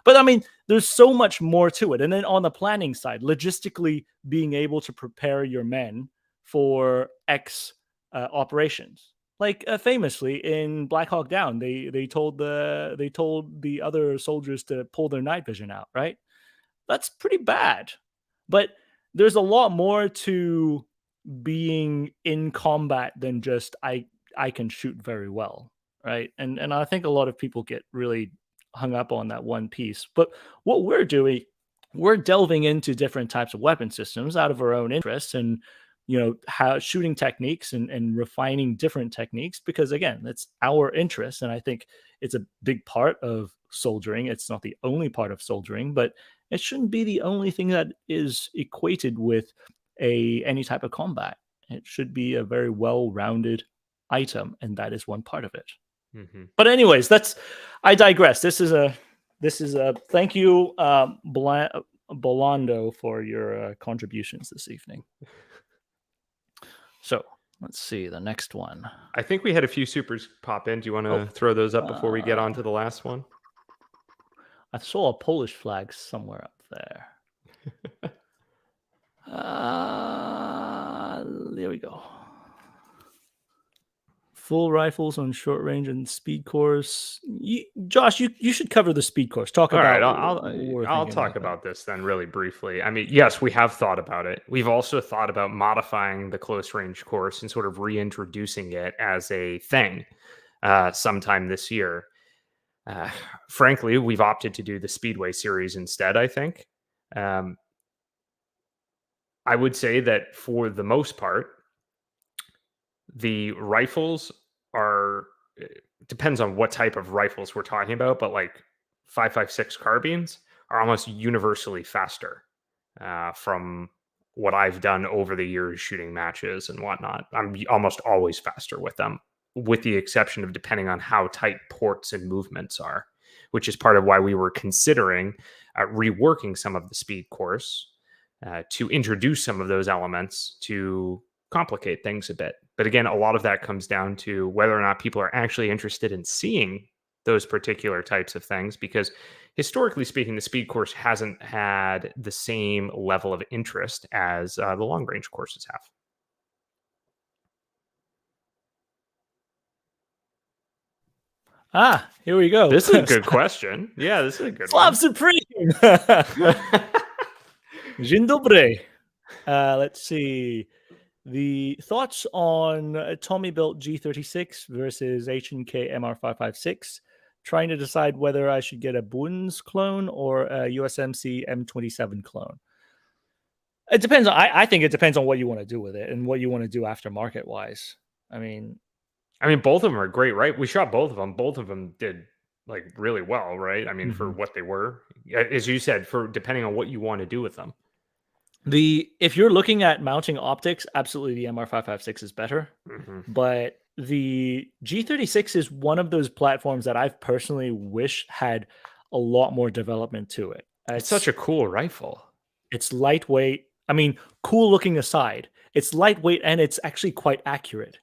But I mean, there's so much more to it. And then on the planning side, logistically being able to prepare your men for X operations. Like famously in Black Hawk Down, they told the other soldiers to pull their night vision out, right? That's pretty bad. But there's a lot more to being in combat than just I can shoot very well, right? And I think a lot of people get really hung up on that one piece. But what we're doing, we're delving into different types of weapon systems out of our own interests, and how shooting techniques and refining different techniques, because again, it's our interest. And I think it's a big part of soldiering. It's not the only part of soldiering, but it shouldn't be the only thing that is equated with any type of combat. It should be a very well-rounded item, and that is one part of it. Mm-hmm. But anyways, I digress. This is a thank you, Bolando, for your contributions this evening. So let's see the next one. I think we had a few supers pop in. Do you want to throw those up before we get on to the last one? I saw a Polish flag somewhere up there. There we go. Full rifles on short range and speed course. Josh, you should cover the speed course. Talk about. All right, I'll talk about this then really briefly. I mean, yes, we have thought about it. We've also thought about modifying the close range course and sort of reintroducing it as a thing sometime this year. Frankly, we've opted to do the Speedway series instead, I think. I would say that for the most part, the rifles depends on what type of rifles we're talking about, but like 5.56 carbines are almost universally faster from what I've done over the years shooting matches and whatnot. I'm almost always faster with them, with the exception of depending on how tight ports and movements are, which is part of why we were considering reworking some of the speed course to introduce some of those elements to complicate things a bit. But again, a lot of that comes down to whether or not people are actually interested in seeing those particular types of things, because historically speaking, the speed course hasn't had the same level of interest as the long range courses have. Here we go. This is a good question. Yeah, this is a good one. Slav Supreme. Dzień dobry. Let's see. The thoughts on Tommy built G36 versus H&K MR556. Trying to decide whether I should get a Bunds clone or a USMC M27 clone. It depends. I think it depends on what you want to do with it and what you want to do aftermarket wise. I mean, both of them are great, right? We shot both of them. Both of them did like really well, right? I mean, for what they were, as you said, for depending on what you want to do with them. If you're looking at mounting optics, absolutely the MR556 is better. But the G36 is one of those platforms that I've personally wish had a lot more development to it. It's such a cool rifle. It's lightweight. I mean, cool looking aside, it's lightweight and it's actually quite accurate.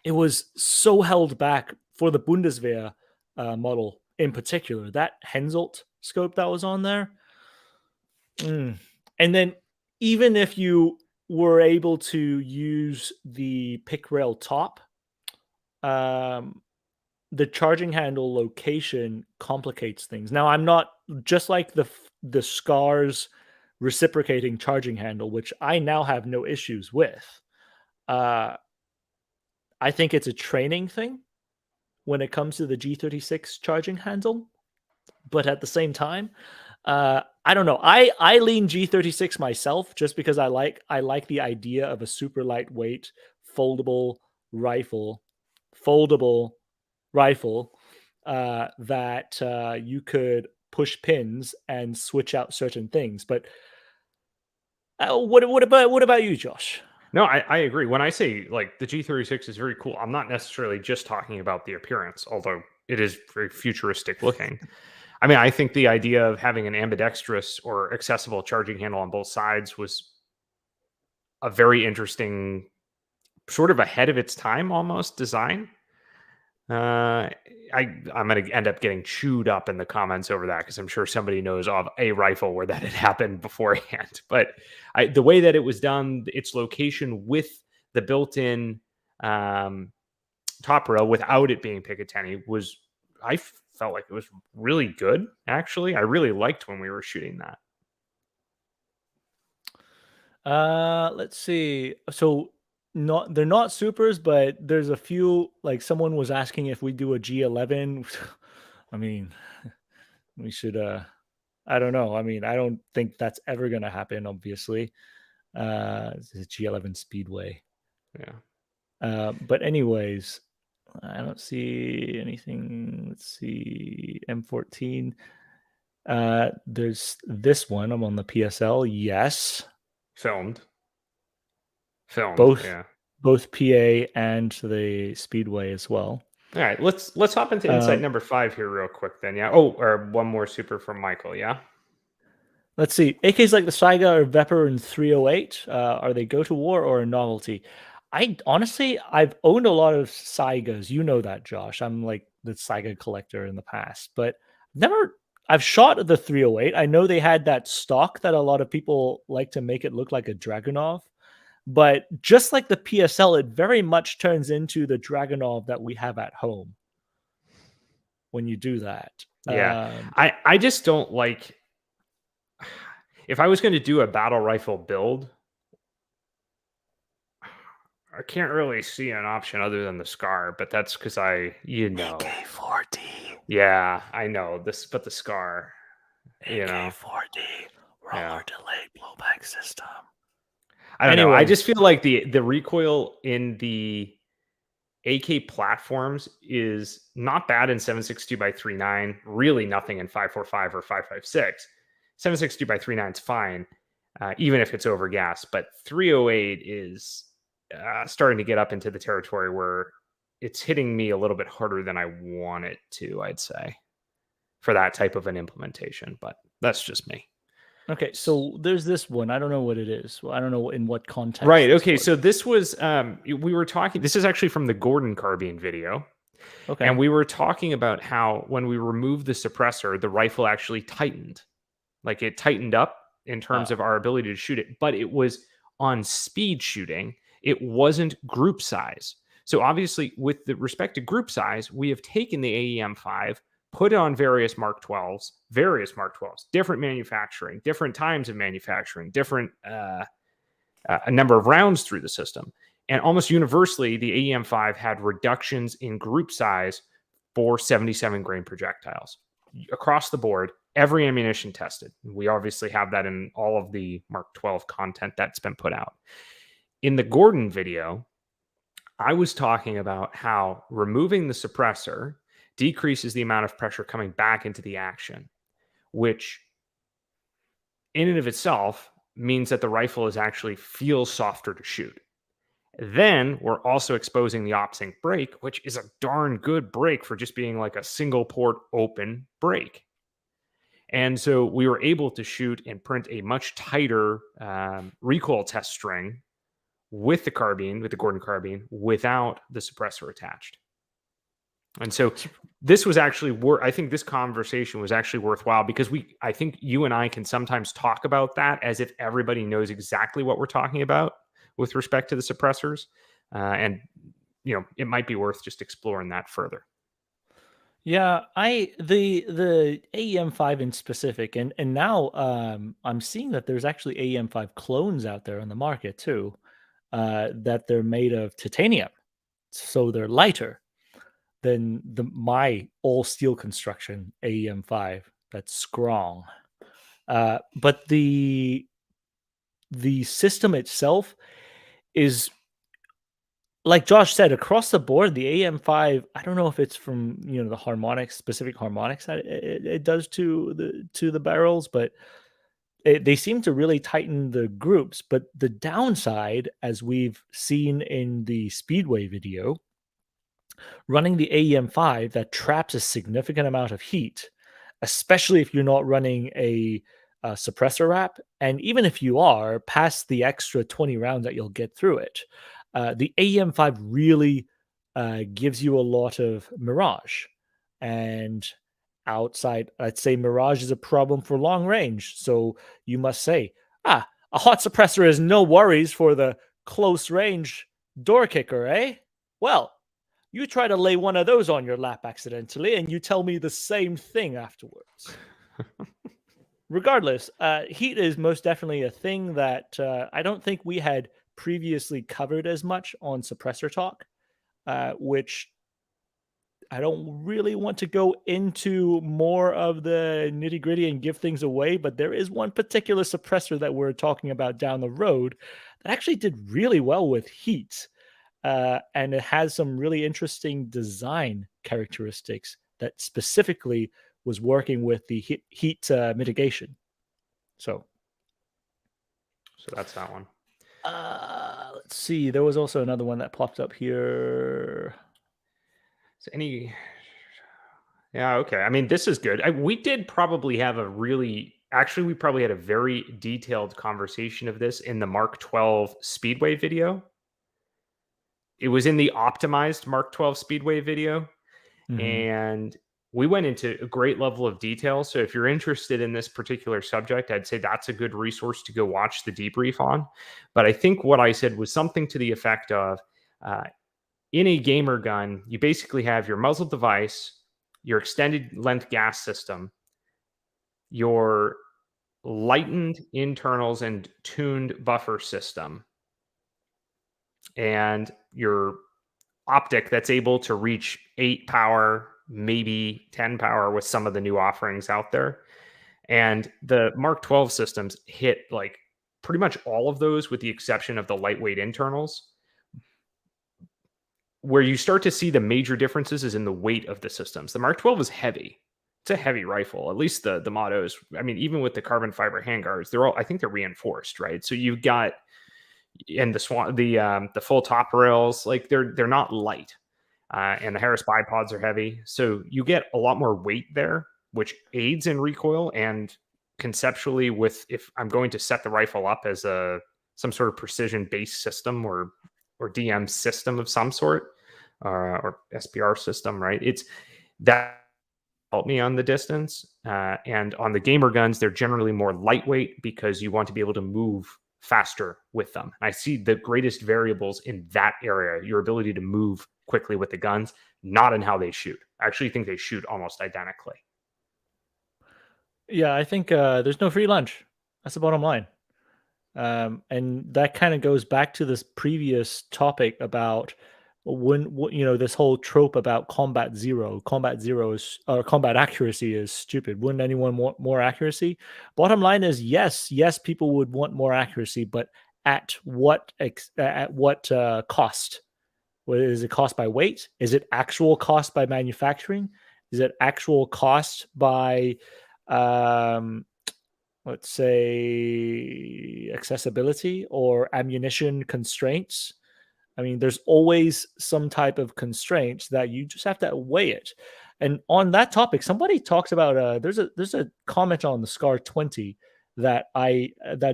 It was so held back for the Bundeswehr model in particular. That Hensoldt scope that was on there. And then even if you were able to use the pick rail top, the charging handle location complicates things. Now, I'm not just like the SCAR's reciprocating charging handle, which I now have no issues with. I think it's a training thing when it comes to the G36 charging handle. But at the same time, I don't know. I lean G36 myself just because I like the idea of a super lightweight foldable rifle that you could push pins and switch out certain things. But what about you, Josh? No, I agree. When I say like the G36 is very cool, I'm not necessarily just talking about the appearance, although it is very futuristic looking. I mean, I think the idea of having an ambidextrous or accessible charging handle on both sides was a very interesting, sort of ahead of its time almost design. I'm going to end up getting chewed up in the comments over that because I'm sure somebody knows of a rifle where that had happened beforehand. But the way that it was done, its location with the built-in top rail without it being Picatinny was, I felt like it was really good. Actually, I really liked when we were shooting that. Let's see. So they're not supers, but there's a few. Like someone was asking if we do a G11. I mean, we should. I don't know. I mean, I don't think that's ever gonna happen. Obviously, it's a G11 Speedway. Yeah. But anyways, I don't see anything. Let's see. M14. There's this one. I'm on the PSL. Yes. Filmed. Both. Yeah. Both PA and the Speedway as well. All right, let's hop into insight number 5 here real quick then. Yeah. Oh, or one more super from Michael. Yeah. Let's see. AKs like the Saiga or Vepr and 308, are they go to war or a novelty? I've owned a lot of Saigas. You know that, Josh. I'm like the Saiga collector in the past, but I've shot the 308. I know they had that stock that a lot of people like to make it look like a Dragunov. But just like the PSL, it very much turns into the Dragunov that we have at home when you do that. Yeah. I just don't like, if I was going to do a battle rifle build, I can't really see an option other than the Scar, but that's because AK-4D. Yeah, I know this, but the Scar, AK-4D roller delayed blowback system. I don't know. I just feel like the recoil in the AK platforms is not bad in 7.62x39. Really nothing in 5.45 or 5.56. 7.62x39 is fine, even if it's over gas. But 308 is starting to get up into the territory where it's hitting me a little bit harder than I want it to, I'd say, for that type of an implementation. But that's just me. Okay, so there's this one. I don't know what it is. Well, I don't know in what context. Right. Okay. So this was we were talking. This is actually from the Gordon carbine video. Okay. And we were talking about how when we removed the suppressor, the rifle actually tightened. Like it tightened up in terms of our ability to shoot it, but it was on speed shooting. It wasn't group size. So obviously, with the respect to group size, we have taken the AEM5, put it on various Mark 12s, different manufacturing, different times of manufacturing, different a number of rounds through the system. And almost universally, the AEM5 had reductions in group size for 77 grain projectiles. Across the board, every ammunition tested. We obviously have that in all of the Mark 12 content that's been put out. In the Gordon video, I was talking about how removing the suppressor decreases the amount of pressure coming back into the action, which in and of itself means that the rifle is actually feels softer to shoot. Then we're also exposing the OpSync brake, which is a darn good brake for just being like a single port open brake. And so we were able to shoot and print a much tighter recoil test string with the carbine, with the Gordon carbine, without the suppressor attached. And so this was actually I think this conversation was actually worthwhile because I think you and I can sometimes talk about that as if everybody knows exactly what we're talking about with respect to the suppressors. And, it might be worth just exploring that further. Yeah, the AEM5 in specific, and now I'm seeing that there's actually AEM5 clones out there on the market too, that they're made of titanium, so they're lighter than my all steel construction AEM5. That's strong. But the system itself is, like Josh said, across the board. The AM5, I don't know if it's from the specific harmonics that it does to the barrels, but they seem to really tighten the groups. But the downside, as we've seen in the Speedway video, running the AEM5 that traps a significant amount of heat, especially if you're not running a suppressor wrap, and even if you are past the extra 20 rounds that you'll get through it, the AEM5 really gives you a lot of mirage. And outside, I'd say mirage is a problem for long range. So you must say, a hot suppressor is no worries for the close range door kicker, eh? Well, you try to lay one of those on your lap accidentally, and you tell me the same thing afterwards. Regardless, heat is most definitely a thing that I don't think we had previously covered as much on suppressor talk, which I don't really want to go into more of the nitty gritty and give things away, but there is one particular suppressor that we're talking about down the road that actually did really well with heat. And it has some really interesting design characteristics that specifically was working with the heat mitigation. So that's that one. Let's see. There was also another one that popped up here. So yeah, okay. I mean, this is good. We did probably have we probably had a very detailed conversation of this in the Mark 12 Speedway video. It was in the optimized Mark 12 Speedway video. Mhm. And we went into a great level of detail. So if you're interested in this particular subject, I'd say that's a good resource to go watch the debrief on. But I think what I said was something to the effect of, in a gamer gun, you basically have your muzzle device, your extended length gas system, your lightened internals and tuned buffer system, and your optic that's able to reach 8 power, maybe 10 power with some of the new offerings out there. And the Mark 12 systems hit like pretty much all of those with the exception of the lightweight internals. Where you start to see the major differences is in the weight of the systems. The Mark 12 is heavy. It's a heavy rifle. At least the mottos. I mean, even with the carbon fiber handguards, I think they're reinforced, right? So you've got, and the full top rails, like they're not light. And the Harris bipods are heavy. So you get a lot more weight there, which aids in recoil. And conceptually, if I'm going to set the rifle up as some sort of precision based system or DM system of some sort, or SPR system, right? It's that help me on the distance. And on the gamer guns, they're generally more lightweight because you want to be able to move faster with them. I see the greatest variables in that area, your ability to move quickly with the guns, not in how they shoot. I actually think they shoot almost identically. Yeah, I think there's no free lunch. That's the bottom line. And that kind of goes back to this previous topic about this whole trope about combat zero is, or combat accuracy is stupid. Wouldn't anyone want more accuracy? Bottom line is yes, people would want more accuracy, but at what cost? Is it cost by weight? Is it actual cost by manufacturing? Is it actual cost by let's say accessibility or ammunition constraints? I mean, there's always some type of constraints that you just have to weigh it. And on that topic, somebody talks about there's a comment on the SCAR 20 that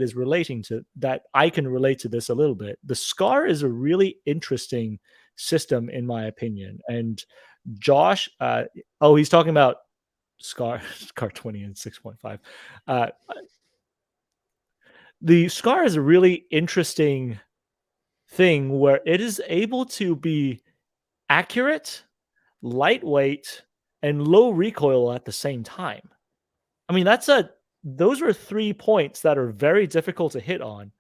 is relating to that. I can relate to this a little bit. The SCAR is a really interesting system in my opinion. And Josh, he's talking about SCAR 20 and 6.5. The SCAR is a really interesting thing where it is able to be accurate, lightweight, and low recoil at the same time. I mean, those are 3 points that are very difficult to hit on.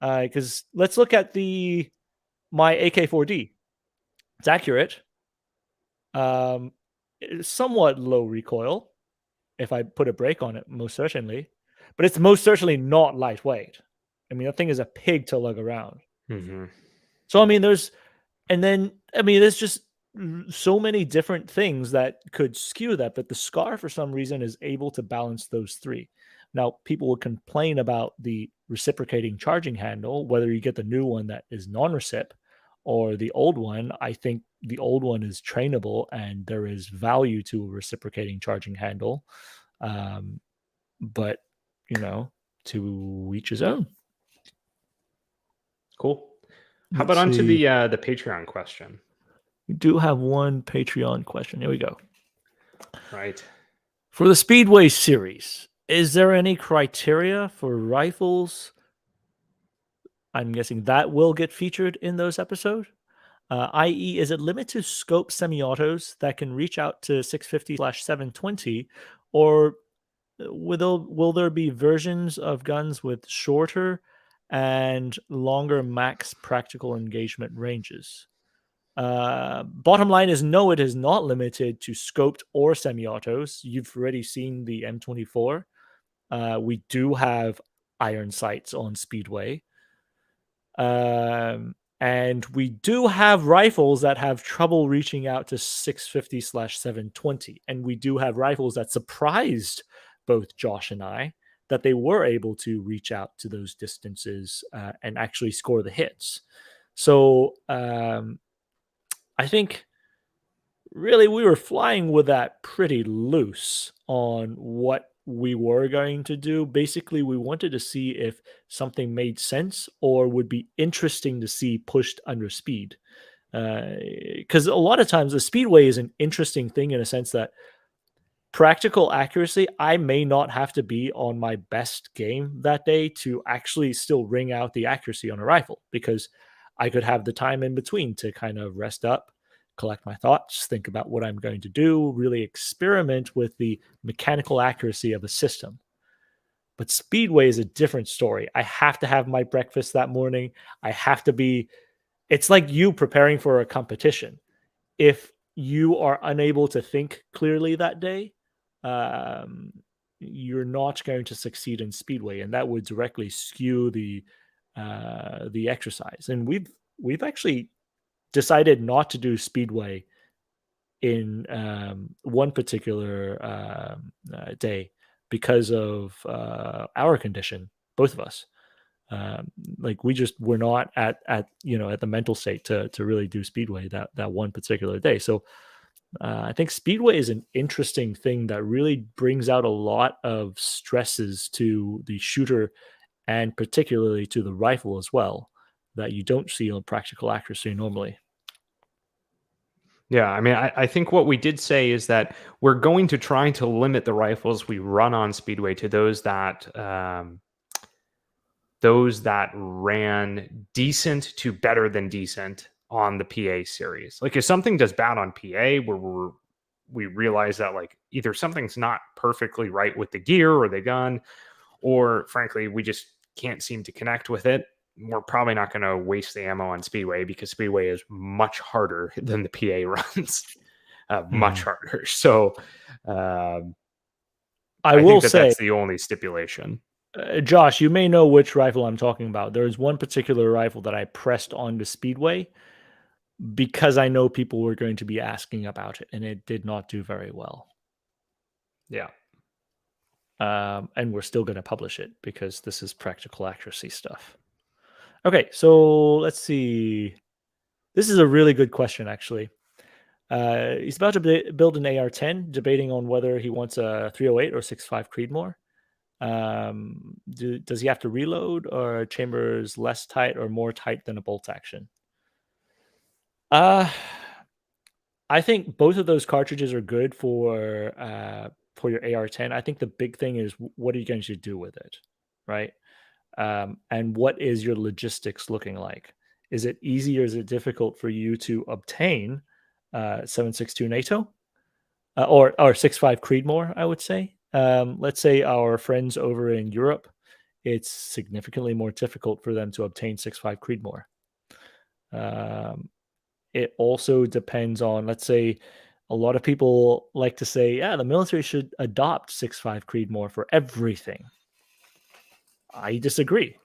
Because let's look at my AK-4D. It's accurate. It's somewhat low recoil if I put a brake on it, most certainly. but it's most certainly not lightweight. I mean, that thing is a pig to lug around. Mm-hmm. So I mean, there's just so many different things that could skew that, but the Scar for some reason is able to balance those three. Now, people will complain about the reciprocating charging handle, whether you get the new one that is non-recip or the old one. I think the old one is trainable and there is value to a reciprocating charging handle. But, to each his own. Cool. How Let's about onto see. the Patreon question? We do have one Patreon question. Here we go. Right. For the Speedway series, is there any criteria for rifles? I'm guessing that will get featured in those episodes. I.e., is it limited to scope semi-autos that can reach out to 650/720, or will there be versions of guns with shorter and longer max practical engagement ranges? Bottom line is no, it is not limited to scoped or semi-autos. You've already seen the M24. We do have iron sights on Speedway. And we do have rifles that have trouble reaching out to 650/720. And we do have rifles that surprised both Josh and I that they were able to reach out to those distances and actually score the hits. So I think really we were flying with that pretty loose on what we were going to do. Basically, we wanted to see if something made sense or would be interesting to see pushed under speed. Because a lot of times the Speedway is an interesting thing in a sense that practical accuracy, I may not have to be on my best game that day to actually still ring out the accuracy on a rifle, because I could have the time in between to kind of rest up, collect my thoughts, think about what I'm going to do, really experiment with the mechanical accuracy of a system. But Speedway is a different story. I have to have my breakfast that morning. It's like you preparing for a competition. If you are unable to think clearly that day, you're not going to succeed in Speedway, and that would directly skew the exercise. And we've actually decided not to do Speedway in one particular day because of our condition, both of us. We're not at the mental state to really do Speedway that one particular day. So I think Speedway is an interesting thing that really brings out a lot of stresses to the shooter and particularly to the rifle as well that you don't see on practical accuracy normally. Yeah, I mean, I think what we did say is that we're going to try to limit the rifles we run on Speedway to those that ran decent to better than decent on the PA series. Like if something does bad on PA, where we realize that like either something's not perfectly right with the gear or the gun, or frankly we just can't seem to connect with it, we're probably not going to waste the ammo on Speedway, because Speedway is much harder than the PA runs. Much harder. So I will think say that's the only stipulation. Josh, you may know which rifle I'm talking about. There is one particular rifle that I pressed onto Speedway because I know people were going to be asking about it, and it did not do very well. Yeah. And we're still going to publish it because this is practical accuracy stuff. Okay, so let's see. This is a really good question, actually. He's about to build an AR-10, debating on whether he wants a 308 or 6.5 Creedmoor. Does he have to reload, or chambers less tight or more tight than a bolt action? I think both of those cartridges are good for your AR-10. I think the big thing is what are you going to do with it, right? And what is your logistics looking like? Is it easy or is it difficult for you to obtain 7.62 NATO or 6.5 Creedmoor, I would say? Let's say our friends over in Europe, it's significantly more difficult for them to obtain 6.5 Creedmoor. It also depends on, let's say, a lot of people like to say, yeah, the military should adopt 6.5 Creedmoor for everything. I disagree,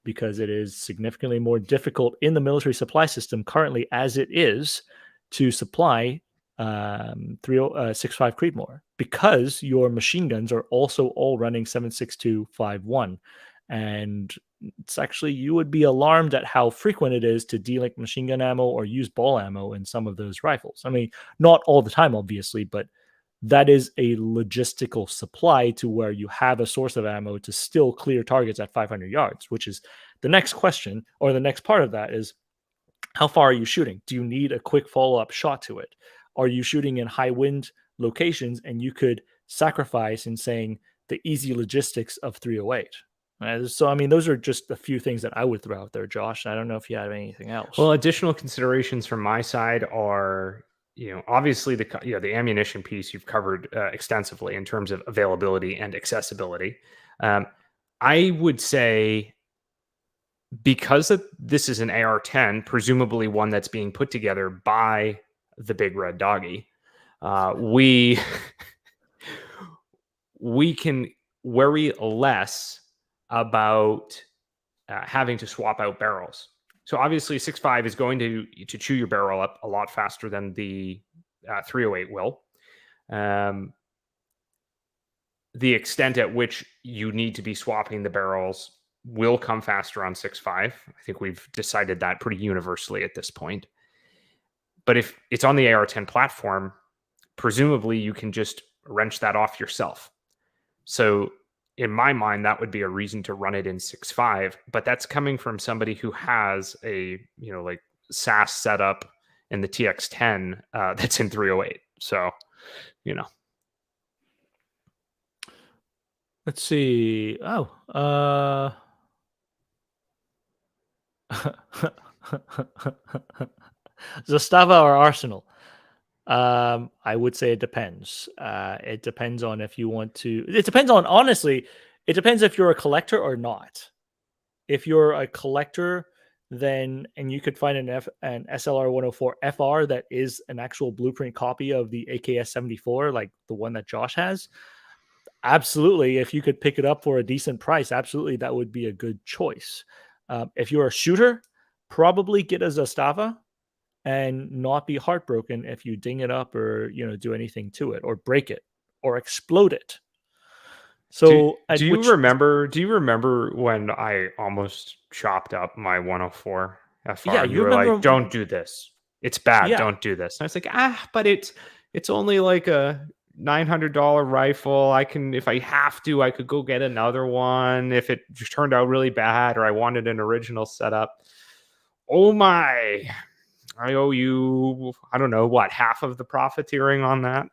because it is significantly more difficult in the military supply system currently as it is to supply 6.5 Creedmoor, because your machine guns are also all running 7.6251. And it's actually, you would be alarmed at how frequent it is to delink machine gun ammo or use ball ammo in some of those rifles. I mean, not all the time, obviously, but that is a logistical supply to where you have a source of ammo to still clear targets at 500 yards, which is the next question, or the next part of that is, how far are you shooting? Do you need a quick follow-up shot to it? Are you shooting in high wind locations and you could sacrifice in saying the easy logistics of 308? So, I mean, those are just a few things that I would throw out there, Josh. I don't know if you have anything else. Well, additional considerations from my side are, obviously the ammunition piece you've covered extensively in terms of availability and accessibility. I would say, because this is an AR-10, presumably one that's being put together by the Big Red Doggy, we can worry less about having to swap out barrels. So obviously 6.5 is going to chew your barrel up a lot faster than the 308 will. The extent at which you need to be swapping the barrels will come faster on 6.5. I think we've decided that pretty universally at this point. But if it's on the AR-10 platform, presumably you can just wrench that off yourself. So in my mind, that would be a reason to run it in 6.5, but that's coming from somebody who has a, like SAS setup in the TX10 that's in 308. So, Let's see. Zastava or Arsenal? I would say it depends. It depends on if you want to. It depends on, honestly, it depends if you're a collector or not. If you're a collector, then, and you could find an SLR 104 FR that is an actual blueprint copy of the AKS 74, like the one that Josh has, absolutely. If you could pick it up for a decent price, absolutely, that would be a good choice. If you're a shooter, probably get a Zastava and not be heartbroken if you ding it up or do anything to it or break it or explode it. So do you remember when I almost chopped up my 104 FR? Yeah, you were like, don't do this, it's bad. Yeah. Don't do this. And I was like, but it's only like a $900 rifle. I can, if I have to, I could go get another one if it just turned out really bad or I wanted an original setup. Oh my, I owe you, I don't know what, half of the profiteering on that.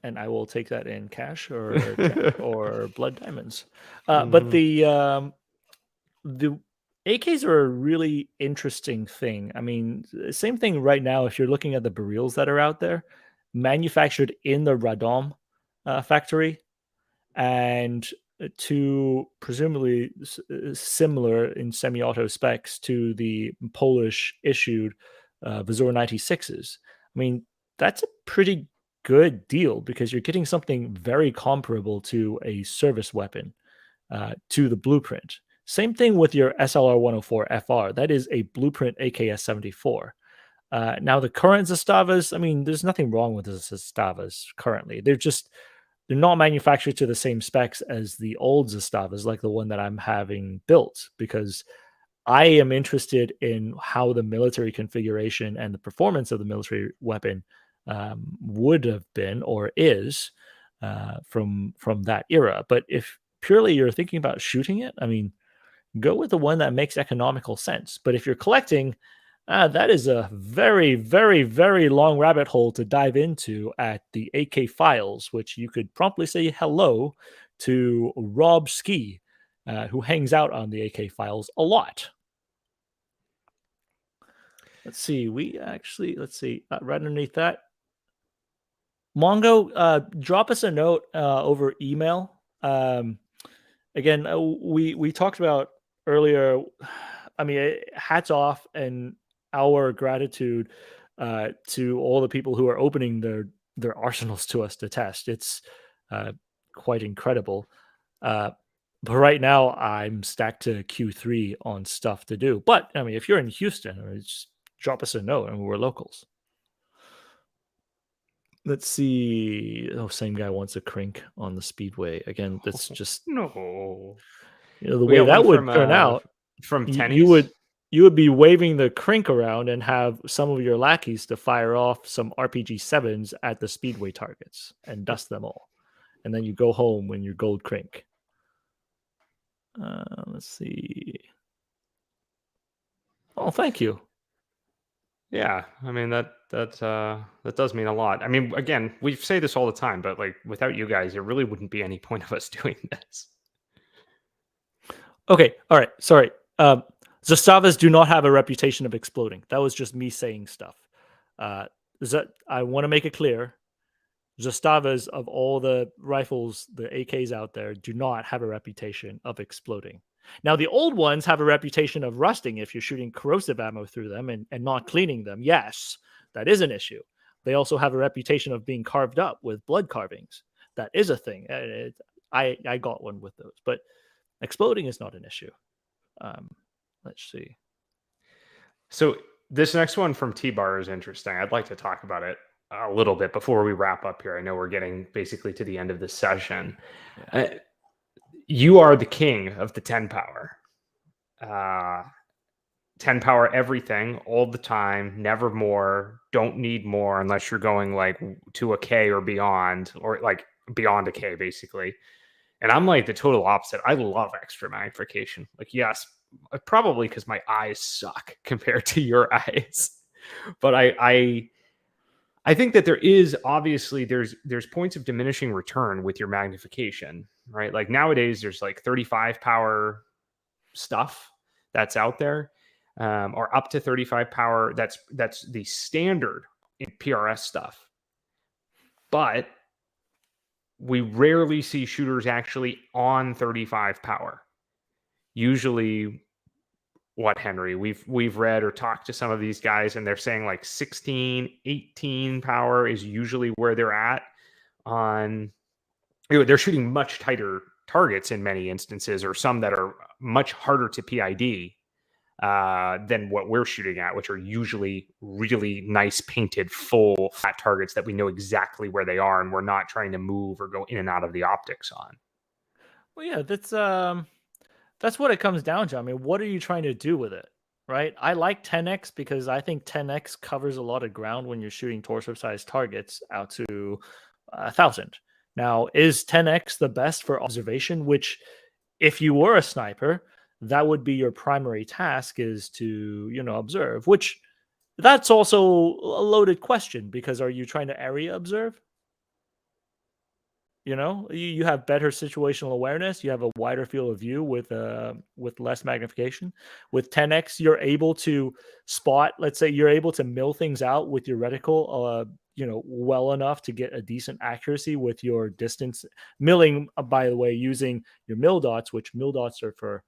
And I will take that in cash or check or blood diamonds. But the AKs are a really interesting thing. I mean, same thing right now. If you're looking at the barrels that are out there, manufactured in the Radom factory, and to presumably similar in semi-auto specs to the Polish issued Vizor 96s. I mean, that's a pretty good deal because you're getting something very comparable to a service weapon to the blueprint. Same thing with your SLR 104 FR. That is a blueprint AKS 74. Now, the current Zastavas, I mean, there's nothing wrong with the Zastavas currently. They're not manufactured to the same specs as the old Zastavas, like the one that I'm having built, because I am interested in how the military configuration and the performance of the military weapon would have been or is from that era. But if purely you're thinking about shooting it, I mean, go with the one that makes economical sense. But if you're collecting, that is a very, very, very long rabbit hole to dive into at the AK Files, which you could promptly say hello to Rob Ski, who hangs out on the AK Files a lot. Let's see. Right underneath that, Mongo, drop us a note over email. Again, we talked about earlier. I mean, hats off and our gratitude to all the people who are opening their arsenals to us to test. It's quite incredible. But right now, I'm stacked to Q3 on stuff to do. But I mean, if you're in Houston, just drop us a note, and we're locals. Let's see. Oh, same guy wants a crink on the speedway again. That's just No. the We way got that one would turn out. from You Tennies. would be waving the crink around and have some of your lackeys to fire off some RPG 7s at the speedway targets and dust them all, and then you go home when your gold crink. Let's see. Oh, thank you. Yeah, I mean that does mean a lot. I mean, again, we say this all the time, but like without you guys, there really wouldn't be any point of us doing this. Okay, all right. Sorry. Zastavas do not have a reputation of exploding. That was just me saying stuff. I want to make it clear. Zastavas, of all the rifles, the AKs out there, do not have a reputation of exploding. Now, the old ones have a reputation of rusting if you're shooting corrosive ammo through them and not cleaning them. Yes, that is an issue. They also have a reputation of being carved up with blood carvings. That is a thing. I got one with those, but exploding is not an issue. Let's see. So this next one from T-Bar is interesting. I'd like to talk about it a little bit before we wrap up here. I know we're getting basically to the end of the session. Yeah. You are the king of the 10 power. 10 power everything all the time, never more, don't need more unless you're going like to a K or beyond, or like beyond a K basically. And I'm like the total opposite. I love extra magnification. Like, yes, probably because my eyes suck compared to your eyes. But I think that there is obviously there's points of diminishing return with your magnification, right? Like nowadays there's like 35 power stuff that's out there, or up to 35 power. That's the standard in PRS stuff. But we rarely see shooters actually on 35 power. Usually, what, Henry, we've read or talked to some of these guys and they're saying like 16, 18 power is usually where they're at on, they're shooting much tighter targets in many instances, or some that are much harder to PID than what we're shooting at, which are usually really nice painted full flat targets that we know exactly where they are and we're not trying to move or go in and out of the optics on. Well, yeah, that's what it comes down to. I mean, what are you trying to do with it, right? I like 10x because I think 10x covers a lot of ground when you're shooting torso-sized targets out to 1,000. Now, is 10x the best for observation? Which, if you were a sniper, that would be your primary task, is to observe. Which, that's also a loaded question, because are you trying to area observe? You have better situational awareness. You have a wider field of view with less magnification. With 10x, you're able to spot. Let's say you're able to mill things out with your reticle, well enough to get a decent accuracy with your distance milling. By the way, using your mill dots, which mill dots are for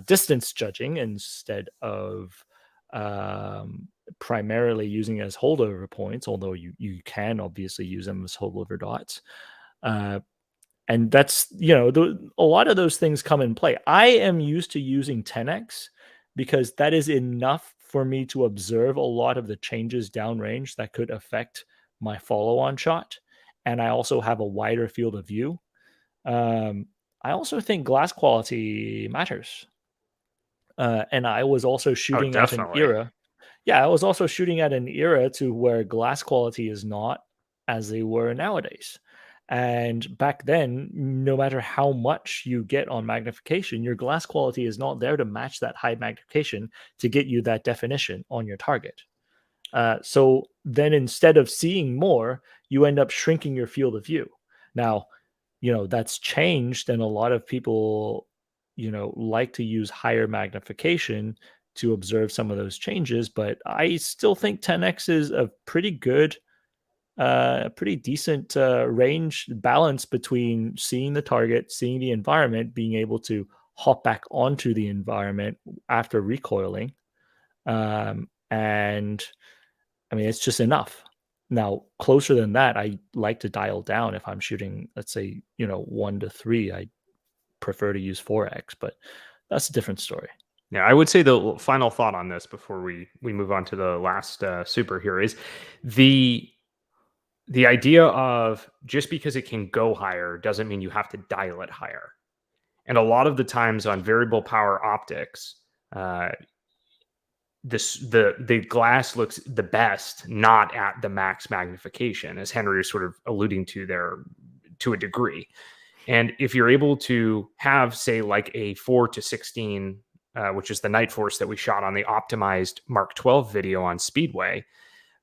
distance judging instead of primarily using as holdover points, although you can obviously use them as holdover dots. And that's, a lot of those things come in play. I am used to using 10x because that is enough for me to observe a lot of the changes downrange that could affect my follow-on shot. And I also have a wider field of view. I also think glass quality matters. And I was also shooting at an era. Yeah, I was also shooting at an era to where glass quality is not as they were nowadays. And back then, no matter how much you get on magnification, your glass quality is not there to match that high magnification to get you that definition on your target. So then instead of seeing more, you end up shrinking your field of view. Now, that's changed, and a lot of people, like to use higher magnification to observe some of those changes. But I still think 10x is a pretty good, pretty decent range balance between seeing the target, seeing the environment, being able to hop back onto the environment after recoiling. And I mean, it's just enough. Now, closer than that, I like to dial down. If I'm shooting, let's say, 1 to 3, I prefer to use 4x, but that's a different story. Yeah, I would say the final thought on this before we move on to the last super here is the idea of just because it can go higher doesn't mean you have to dial it higher. And a lot of the times on variable power optics, the glass looks the best not at the max magnification, as Henry is sort of alluding to there to a degree. And if you're able to have, say, like a 4:16, which is the Night Force that we shot on the optimized Mark 12 video on Speedway,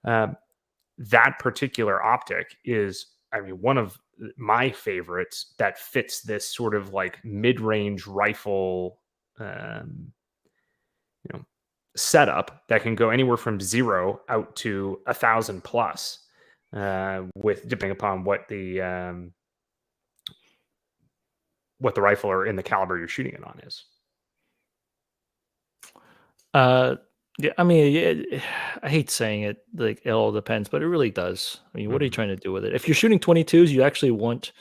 that particular optic is, I mean, one of my favorites that fits this sort of like mid-range rifle, setup that can go anywhere from 0 out to 1,000 plus, with depending upon what the rifle or in the caliber you're shooting it on is. Yeah, I mean, I hate saying it, like it all depends, but it really does. I mean, what are you trying to do with it? If you're shooting 22s, you actually want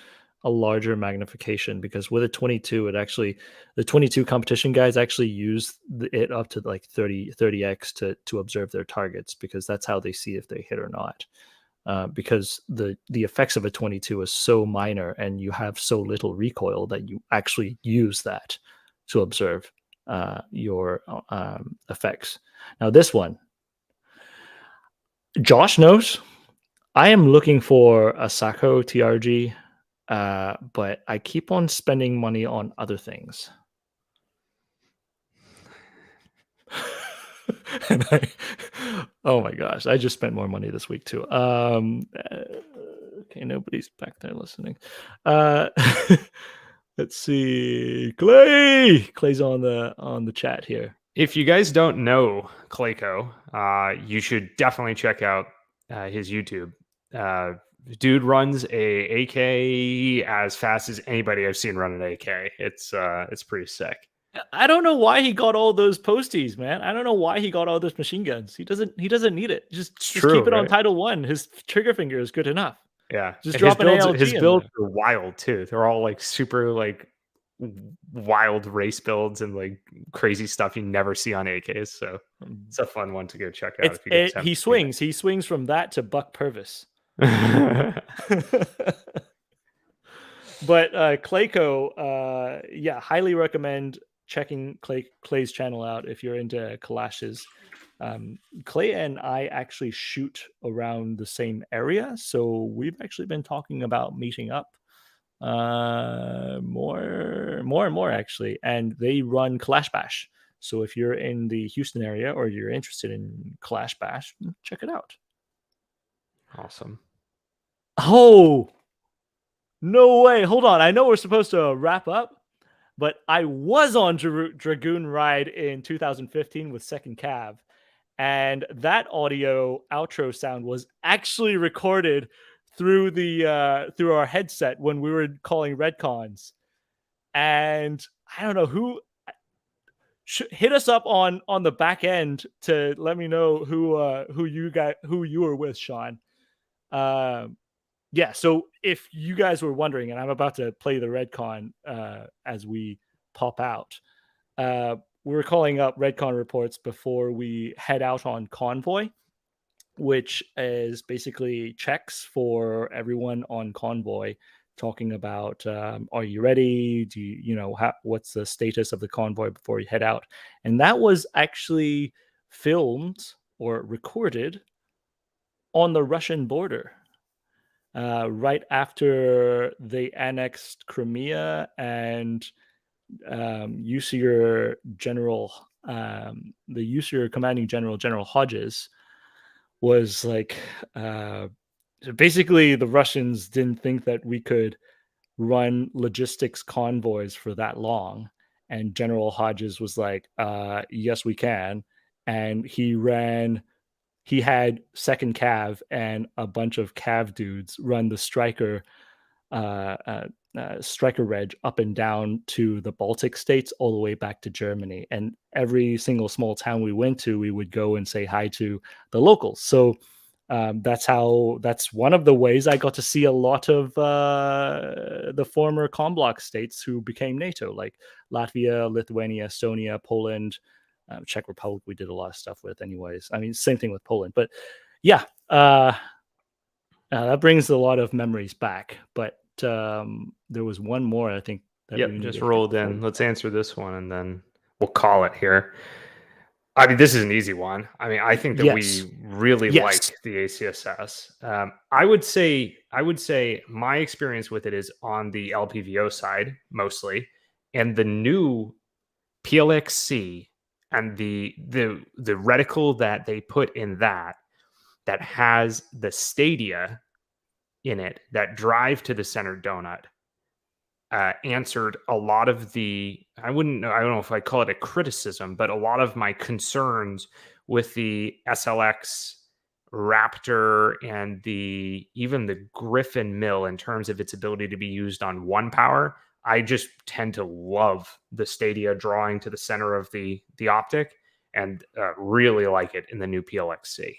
a larger magnification, because with a 22, the 22 competition guys actually use it up to like 30x to observe their targets, because that's how they see if they hit or not. Because the effects of a 22 is so minor and you have so little recoil that you actually use that to observe your effects. Now this one, Josh knows I am looking for a Sako TRG, but I keep on spending money on other things. And oh my gosh, I just spent more money this week too. Okay, nobody's back there listening. Let's see. Clay's on the chat here. If you guys don't know Clayco, you should definitely check out his YouTube. Dude runs a AK as fast as anybody I've seen run an AK. It's pretty sick. I don't know why he got all those posties, man. I don't know why he got all those machine guns. He doesn't need it. Just keep it on Title 1. His trigger finger is good enough. Yeah. Just drop an ALG. His builds are wild too. They're all like super like wild race builds and like crazy stuff you never see on AKs. So it's a fun one to go check out. He swings from that to Buck Purvis. But Clayco, yeah, highly recommend checking Clay's channel out if you're into Kalashes. Clay and I actually shoot around the same area, so we've actually been talking about meeting up more and more actually. And they run Kalash Bash, so if you're in the Houston area or you're interested in Kalash Bash, check it out. Awesome. Oh, no way. Hold on. I know we're supposed to wrap up, but I was on Dragoon Ride in 2015 with Second Cav, and that audio outro sound was actually recorded through through our headset when we were calling Redcons. And I don't know who hit us up on the back end to let me know who you were with, Sean. Yeah, so if you guys were wondering, and I'm about to play the Redcon as we pop out, we're calling up Redcon reports before we head out on convoy, which is basically checks for everyone on convoy, talking about are you ready? Do you what's the status of the convoy before you head out? And that was actually filmed or recorded on the Russian border. Right after they annexed Crimea, and USER General, the USER commanding General Hodges was like, basically the Russians didn't think that we could run logistics convoys for that long. And General Hodges was like, yes, we can. And he had Second Cav and a bunch of Cav dudes run the Striker Reg up and down to the Baltic states all the way back to Germany. And every single small town we went to, we would go and say hi to the locals. So That's one of the ways I got to see a lot of the former Comblock states who became NATO, like Latvia, Lithuania, Estonia, Poland, Czech Republic. We did a lot of stuff with, anyways. I mean, same thing with Poland, but yeah, that brings a lot of memories back. But there was one more, I think. Yep, just rolled in. Let's answer this one, and then we'll call it here. I mean, this is an easy one. I mean, I think that we really like the ACSS. I would say my experience with it is on the LPVO side mostly, and the new PLXC and the reticle that they put in that has the stadia in it that drive to the center donut. Answered a lot of the, I don't know if I call it a criticism, but a lot of my concerns with the SLX Raptor and even the Griffin mill in terms of its ability to be used on one power. I just tend to love the stadia drawing to the center of the optic, and really like it in the new PLXC.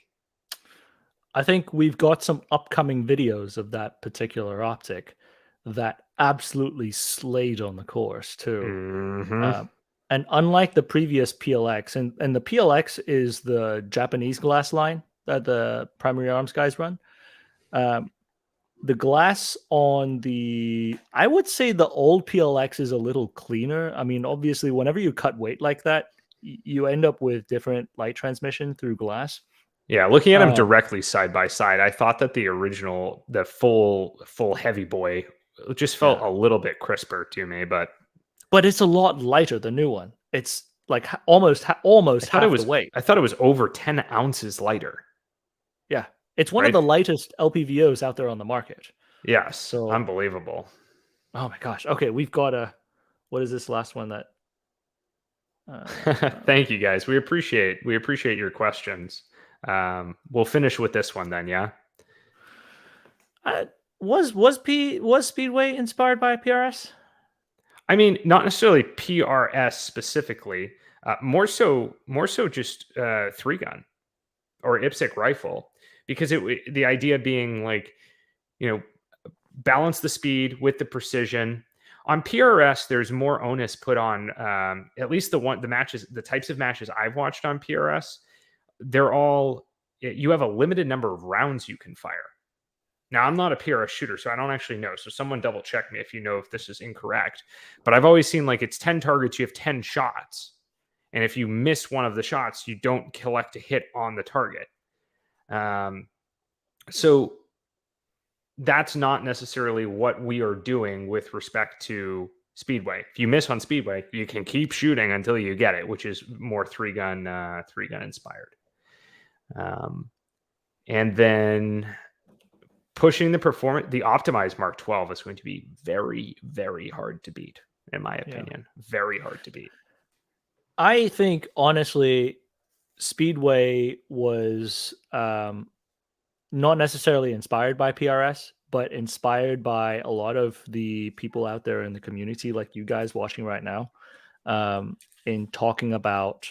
I think we've got some upcoming videos of that particular optic that absolutely slayed on the course too. Mm-hmm. And unlike the previous PLX, and the PLX is the Japanese glass line that the primary arms guys run. The glass on I would say the old PLX is a little cleaner. I mean, obviously, whenever you cut weight like that, you end up with different light transmission through glass. Yeah, looking at them directly side by side, I thought that the original, the full heavy boy, just felt a little bit crisper to me, but it's a lot lighter. The new one, it's like almost half the weight. I thought it was over 10 ounces lighter. Yeah, it's one of the lightest LPVOs out there on the market. Yes, so unbelievable. Oh my gosh. Okay, we've got what is this last one that? Thank you guys. We appreciate your questions. We'll finish with this one then. Yeah. Was Speedway inspired by PRS? I mean, not necessarily PRS specifically. More so just 3-gun or IPSC rifle, because the idea being like, balance the speed with the precision. On PRS, there's more onus put on at least the types of matches I've watched on PRS. You have a limited number of rounds you can fire. Now, I'm not a PRS shooter, so I don't actually know. So someone double check me if you know if this is incorrect. But I've always seen like it's 10 targets, you have 10 shots. And if you miss one of the shots, you don't collect a hit on the target. So that's not necessarily what we are doing with respect to Speedway. If you miss on Speedway, you can keep shooting until you get it, which is more 3-gun inspired. And then pushing the performance, the optimized Mark 12 is going to be very, very hard to beat, in my opinion. Yeah. Very hard to beat. I think, honestly, Speedway was not necessarily inspired by PRS, but inspired by a lot of the people out there in the community, like you guys watching right now, in talking about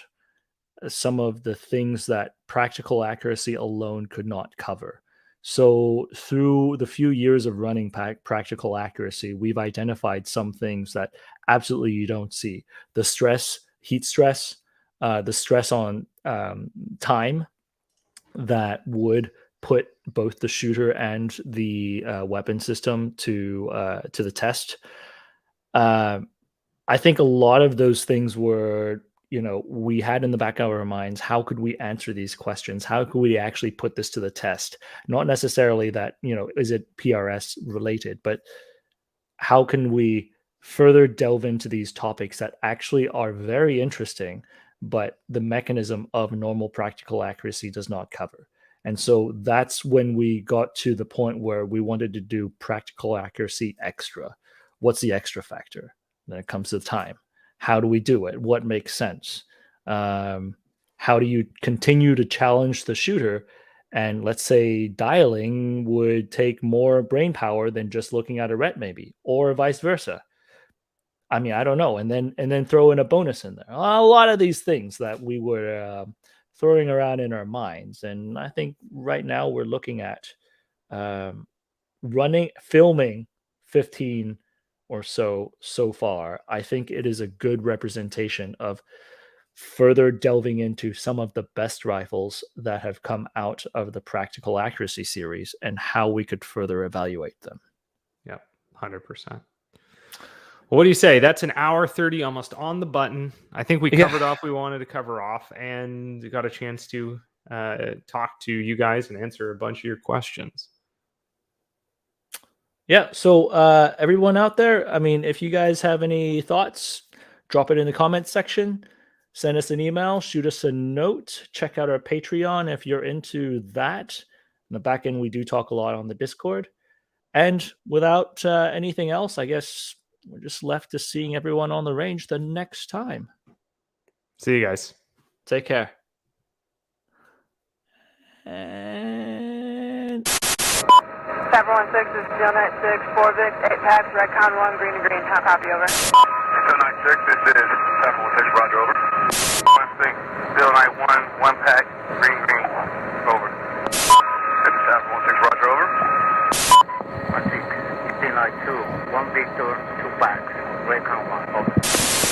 some of the things that practical accuracy alone could not cover. So through the few years of running practical accuracy, we've identified some things that absolutely you don't see. The stress, heat stress, the stress on time that would put both the shooter and the weapon system to the test. I think a lot of those things were, we had in the back of our minds, how could we answer these questions? How could we actually put this to the test? Not necessarily that, is it PRS related, but how can we further delve into these topics that actually are very interesting, but the mechanism of normal practical accuracy does not cover. And so that's when we got to the point where we wanted to do practical accuracy extra. What's the extra factor? Then it comes to time. How do we do it? What makes sense? How do you continue to challenge the shooter? And let's say dialing would take more brain power than just looking at a ret, maybe, or vice versa. I mean, I don't know. And then throw in a bonus in there. A lot of these things that we were throwing around in our minds. And I think right now we're looking at filming 15 or so far. I think it is a good representation of further delving into some of the best rifles that have come out of the Practical Accuracy series and how we could further evaluate them. Yep, 100%. What do you say? That's an hour 30, almost on the button. I think we covered off we wanted to cover off, and got a chance to talk to you guys and answer a bunch of your questions. Yeah, so everyone out there, I mean, if you guys have any thoughts, drop it in the comments section. Send us an email, shoot us a note, check out our Patreon if you're into that. In the back end, we do talk a lot on the Discord. And without anything else, I guess we're just left to seeing everyone on the range the next time. See you guys. Take care. And 716 is Steel Knight 6, 4 Vic, 8 packs, Redcon 1, green to green. How copy, over? Steel Knight 6, this is 716, roger, over. 16, Steel Knight 1, 1 pack,